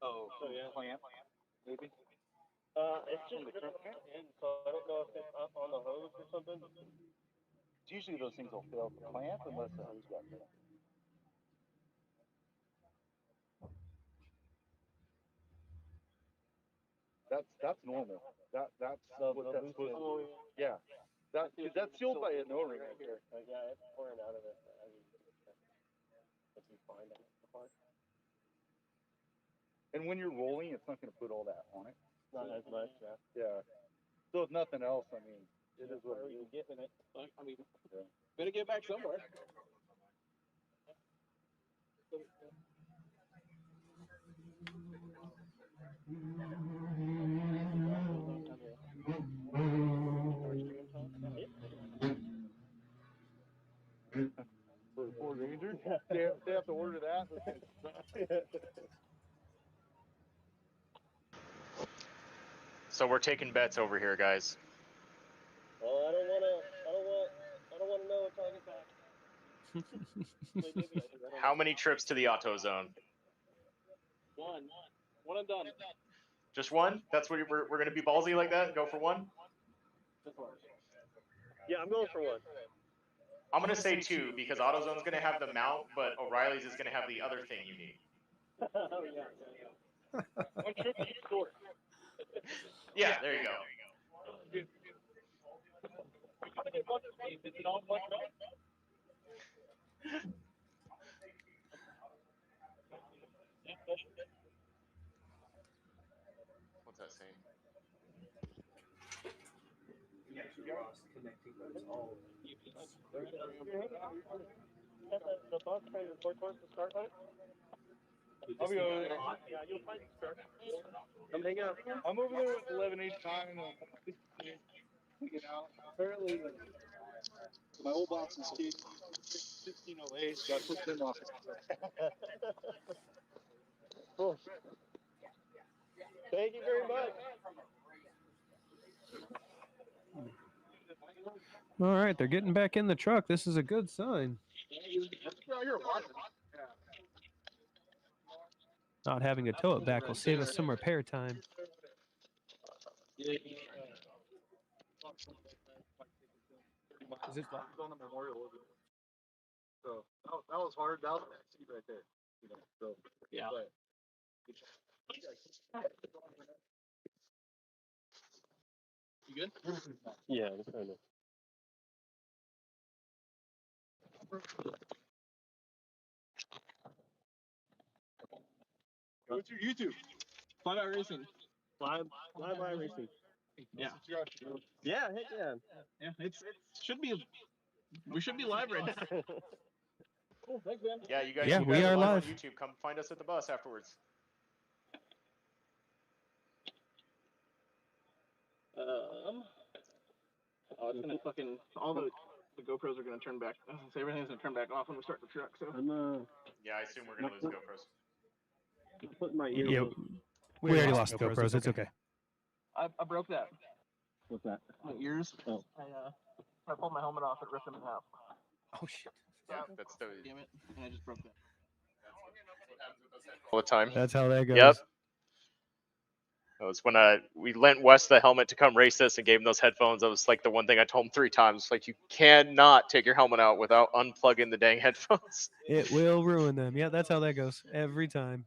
Oh, so yeah. Clamp, maybe? It's just dripping in, so I don't know if it's up on the hose or something. Usually those things will fail the clamp unless the hose got failed. That's normal. That's what that's supposed to be. Yeah. That's sealed by a no ring right here. Yeah, it's pouring out of it. I mean, if you find it apart. And when you're rolling, it's not going to put all that on it. Not as much, yeah. Yeah. So if nothing else, I mean, it is what we can get in it. I mean, better get back somewhere. For the Ford Ranger? They have to order that. So we're taking bets over here, guys. Well, I don't want to know until I get back. How many trips to the auto zone? One and done. Just one? That's what we're going to be ballsy like that? Go for one? Yeah, I'm going for one. I'm going to say two because AutoZone's going to have the mount, but O'Reilly's is going to have the other thing you need. Oh, yeah. One trip each store. Yeah, there you go. Is it all one trip? What's that say? The bus trying to report towards the start line? I'll be over there. Yeah, you'll find the start. Come hang out. I'm over there with 11H time and get out. Apparently, my old boss's kid, 1608, got pushed in off. Cool. Thank you very much. All right, they're getting back in the truck. This is a good sign. Not having to tow it back will save us some repair time. Is it on the memorial? So that was hard. That was a seat right there. You know, so yeah. But, you good? Yeah, I'm kind of. What's your YouTube? Fly by Racing. Fly by Racing. Yeah. Yeah, heck yeah. Yeah, it should be. We should be live right now. Cool, thanks, man. Yeah, you guys, Yeah, you we guys are are live live. on YouTube. Come find us at the bus afterwards. Oh, it's gonna fucking all the the GoPros are gonna turn back. So everything's gonna turn back off when we start the truck. So Yeah, I assume we're gonna lose GoPros. Putting my ear. Yeah, we already lost the GoPros. It's okay. I broke that. What's that? My ears. Oh. I pulled my helmet off and ripped them in half. Oh shit. Yeah, That's the damn it, and I just broke that. all the time. That's how that goes. Yep. That was when we lent Wes the helmet to come race this and gave him those headphones. That was like the one thing I told him 3 times. Like, you cannot take your helmet out without unplugging the dang headphones. It will ruin them. Yeah, that's how that goes every time.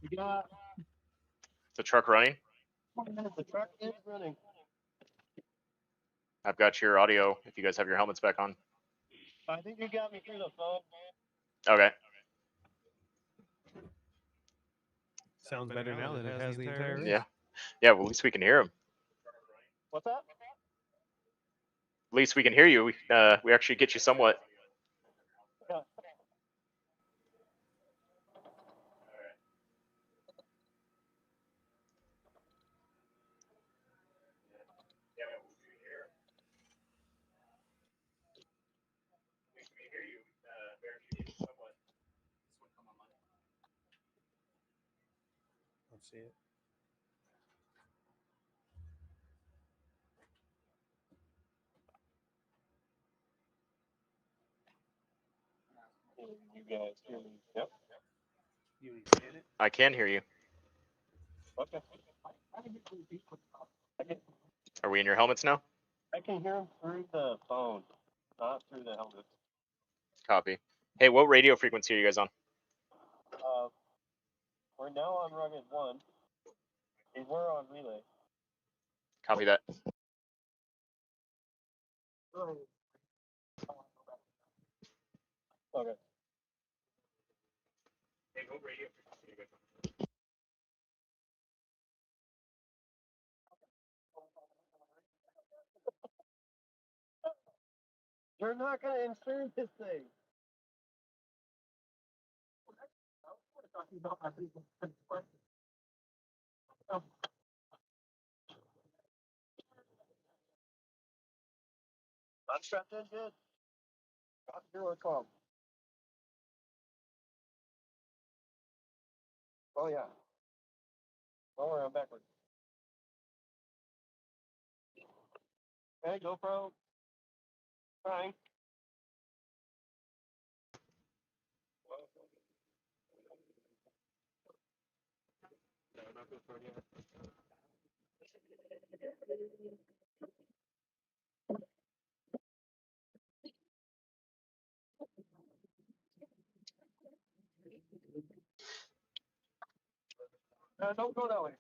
We got The truck running. 20 minutes. The truck is running. I've got your audio if you guys have your helmets back on. I think you got me through the phone. Okay. Sounds better now than it has the entire race. Yeah. Yeah, well, at least we can hear him. What's that? At least we can hear you. We actually get you somewhat. Yeah. Let's see it. You guys hear me? Yep. You saying it? I can hear you. Okay. Are we in your helmets now? I can hear him through the phone, not through the helmet. Copy. Hey, what radio frequency are you guys on? We're now on Rugged 1. And we're on relay. Copy that. Okay. Hey, what radio frequency are you guys on? You're not gonna insert this thing. I'm strapped in good. Got zero calm. Oh yeah. Don't worry, I'm backwards. Hey, GoPro. Fine. Don't go that way.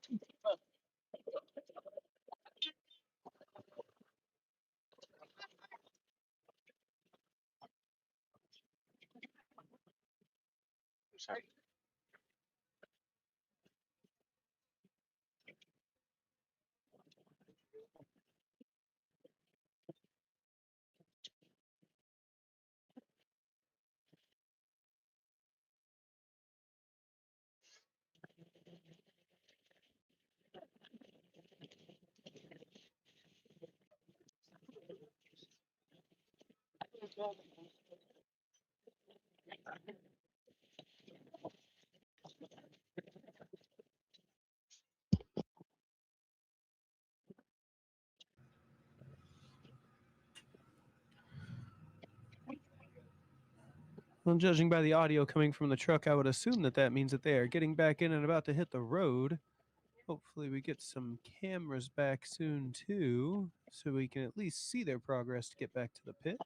Well, judging by the audio coming from the truck, I would assume that that means that they are getting back in and about to hit the road. Hopefully we get some cameras back soon too, so we can at least see their progress to get back to the pit.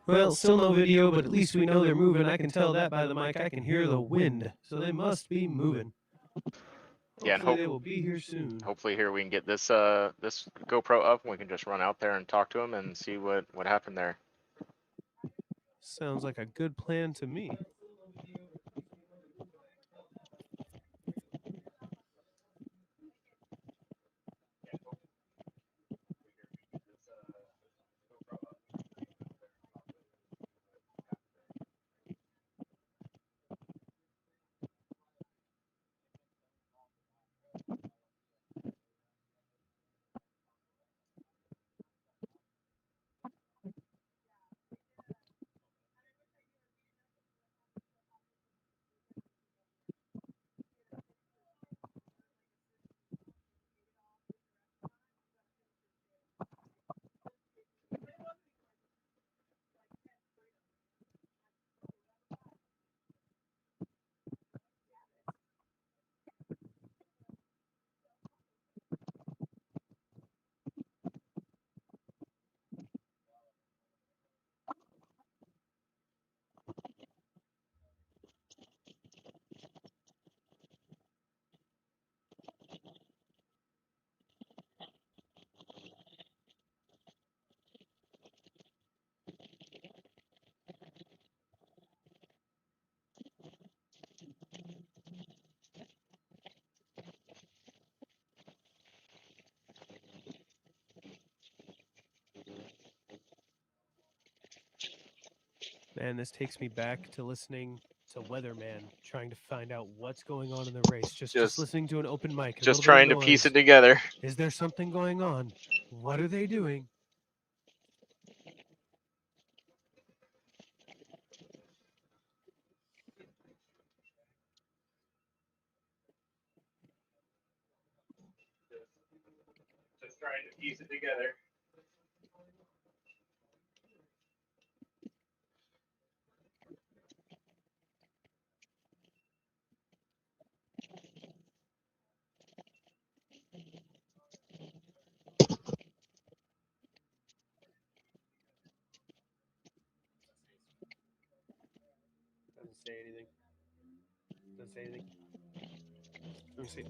Well, still no video, but at least we know they're moving. I can tell that by the mic. I can hear the wind, so they must be moving. Yeah, and Hopefully they will be here soon. hopefully here we can get this this GoPro up and we can just run out there and talk to them and see what happened there. Sounds like a good plan to me. Man, this takes me back to listening to Weatherman, trying to find out what's going on in the race. Just listening to an open mic. Just trying to piece it together. Is there something going on? What are they doing? Just trying to piece it together. Doesn't say anything. Doesn't say anything. Let me see.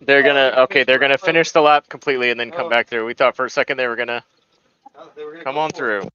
They're gonna finish the lap completely and then come back through. We thought for a second they were gonna come on through.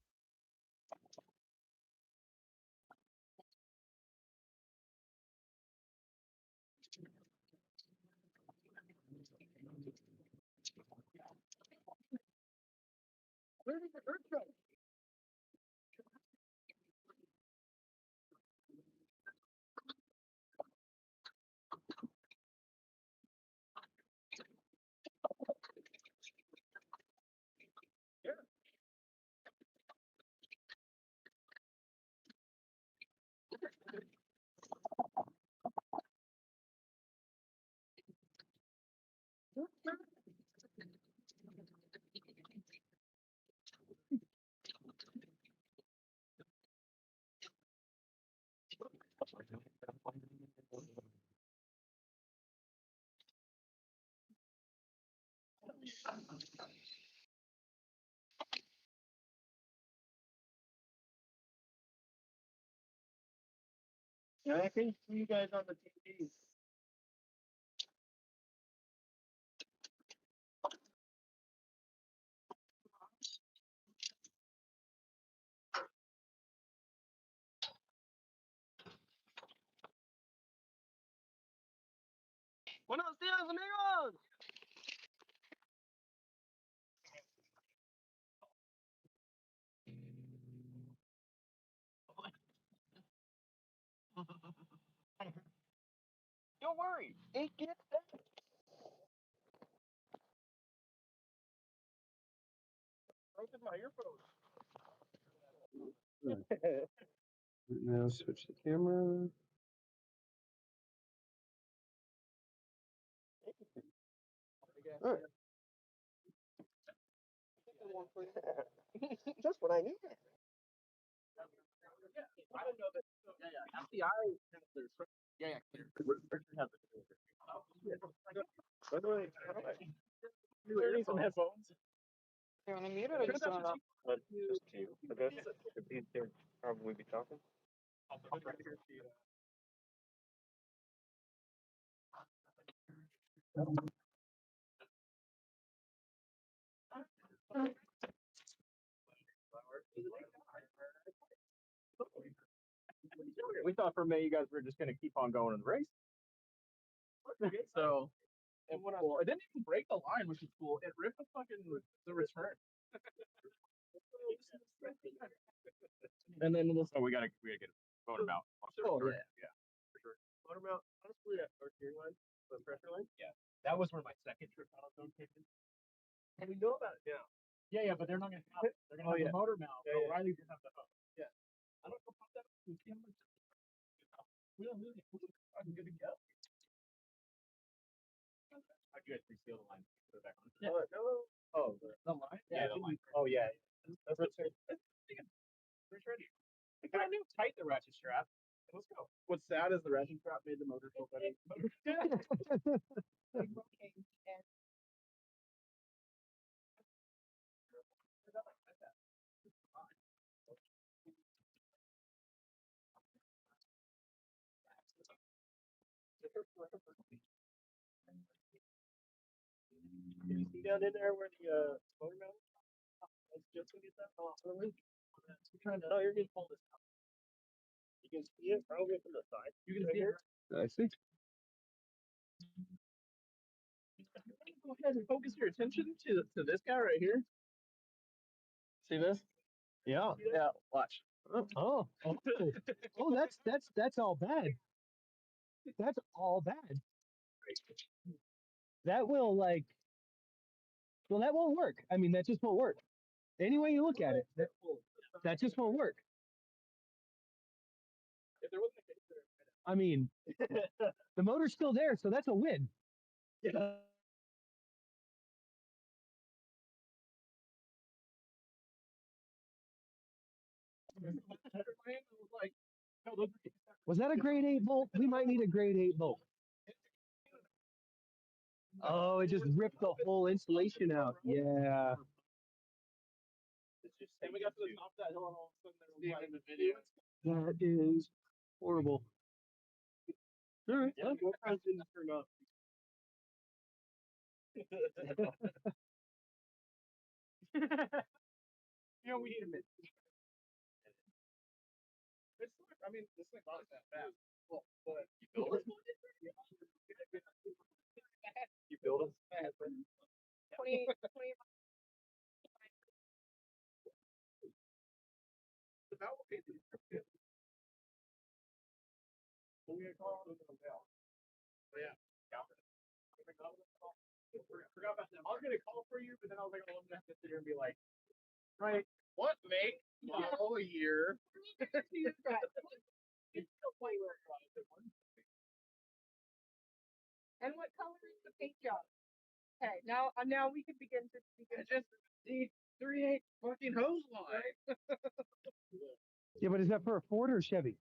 Yeah, I can see you guys on the TV. Buenos dias, amigos! Don't worry, it gets better. Broken my earphones. Now switch the camera. All right. Just what I needed. By the way, you wearing some headphones? You want to mute it or just turn it off? Just two. Okay. These two probably be talking. We thought for May you guys were just gonna keep on going in the race. So, it didn't even break the line, which is cool. It ripped the return. And then we gotta get a motor mount. Oh yeah, for sure. Motor mount, honestly, that first gear line, the pressure line. Yeah, that was where my second trip out of zone came in. And we know about it now. Yeah, but they're not gonna have. They're gonna have the motor mount. Yeah, O'Reilly's gonna have the hook. Yeah, I don't know how that. We don't really. I'm good to go. How'd you guys reseal the line? Put it back on. Yeah. No. Oh, the line. Yeah, the line. Oh yeah. That's ready. I knew tight the ratchet strap. Let's go. What's sad is the ratchet strap made the motor go better. Can you see down in there where the motor mount is? Let's just get that off. No, you're gonna pull this out. You can see it probably from the side. You can see it. I see. Go ahead and focus your attention to this guy right here. See this? Yeah. Yeah, watch. Oh, that's all bad. That's all bad. That will well, that won't work. I mean, that just won't work. Any way you look at it, that just won't work. If there wasn't a case there, I mean, the motor's still there, so that's a win. Yeah. Was that a grade 8 bolt? We might need a grade 8 bolt. Oh, it just ripped the whole insulation out. Yeah. and we got to the top of that hill and all of a sudden there was like the video. That is horrible. All right. Yeah, what cars didn't turn up? You know, we need a minute. This, I mean, this thing not that fast. Well, but you build it. You build it fast. 20. About what we do. We're gonna call it a bell. Oh, yeah. Forgot about that. I was gonna call for you, but then I was like, oh, I'm gonna have to sit here and be like, right, what make model year? And what color is the paint job? Okay, now we can begin to begin. I just need 3/8 fucking hose line. Yeah, but is that for a Ford or Chevy?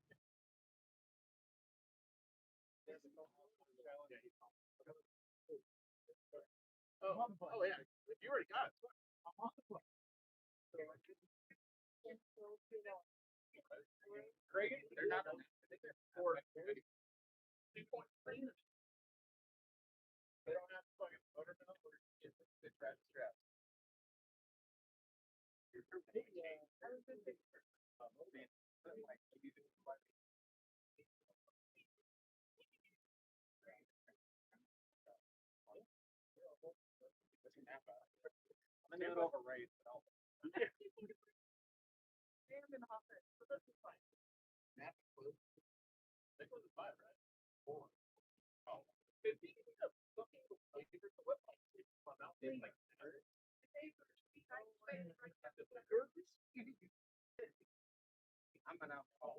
Oh yeah. If you already got it. Craig, they're not. I think they're 4. 2.3. They don't have fucking motor mount or get the strap. I'm gonna go over right. That was a 5, right? 4. Oh. 15. I'm an alcohol.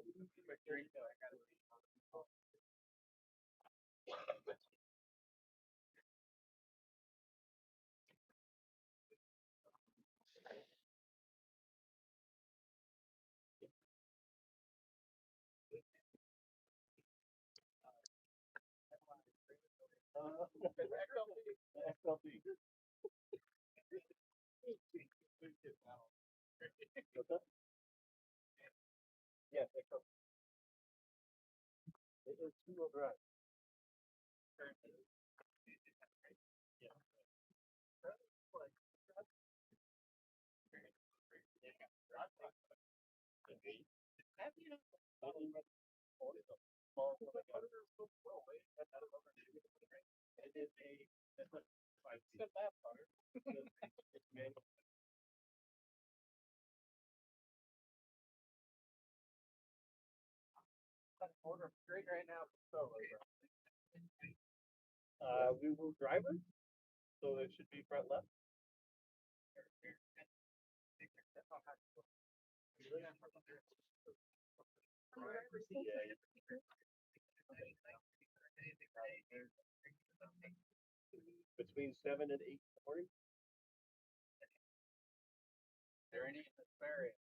Drink that I gotta leave. XLT. Yeah, XLT. It is 2-wheel drive. Yeah. Order straight right now. We will drive it, so it should be front left. Between 7 and 8 in the morning. Is there any in this area?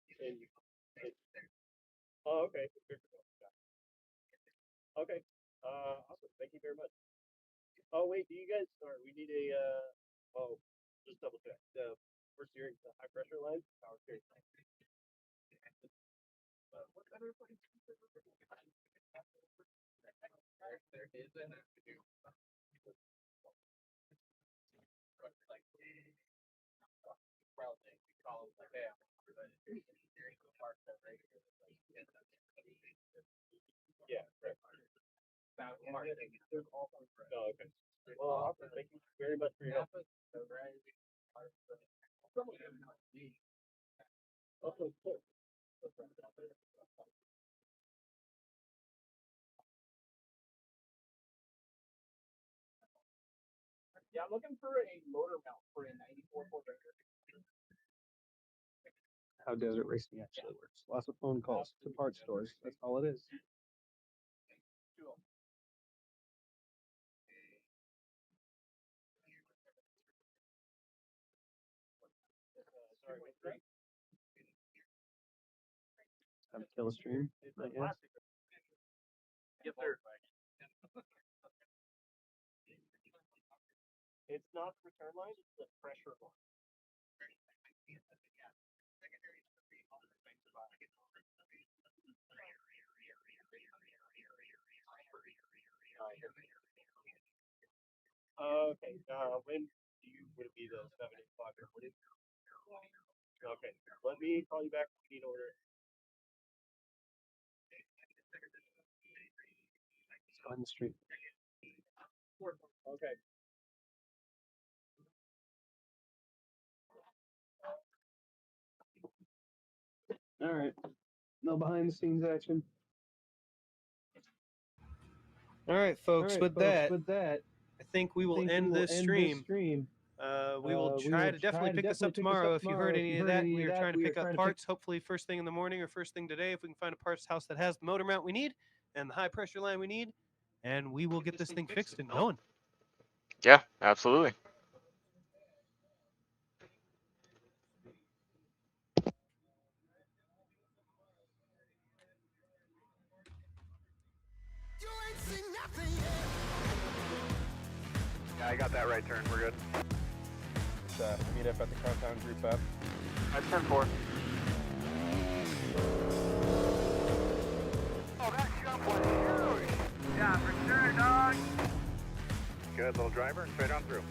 Oh, okay. Okay. Awesome. Thank you very much. Oh wait, do you guys? Sorry, we need a. Just double check. We're steering the high pressure line. Power steering. There is an yeah, right. Oh, okay. Well, awesome. Thank you very much for your help. Also, cool. Yeah, I'm looking for a motor mount for a 94 Ford Ranger. How desert racing actually works. Lots of phone calls to parts stores. That's all it is. Sorry, what's that? Have a kill stream, I guess. Yes, sir. It's not the return line, it's the pressure line. Okay, when do you Would it be the 7, 8 o'clock in the morning? Okay, let me call you back if you need to order. Let's go on the street. Okay. All right. No behind the scenes action. All right, folks. With that, I think we will end this stream. We will try to definitely pick this up tomorrow. If you heard any of that, we are trying to pick up parts. Hopefully, first thing in the morning or first thing today, if we can find a parts house that has the motor mount we need and the high pressure line we need, and we will get this thing fixed and going. Yeah, absolutely. Yeah, I got that right turn. We're good. Meet up at the compound group up. That's 10-4. Oh, that jump was huge. Yeah, for sure, dog. Good little driver, straight on through.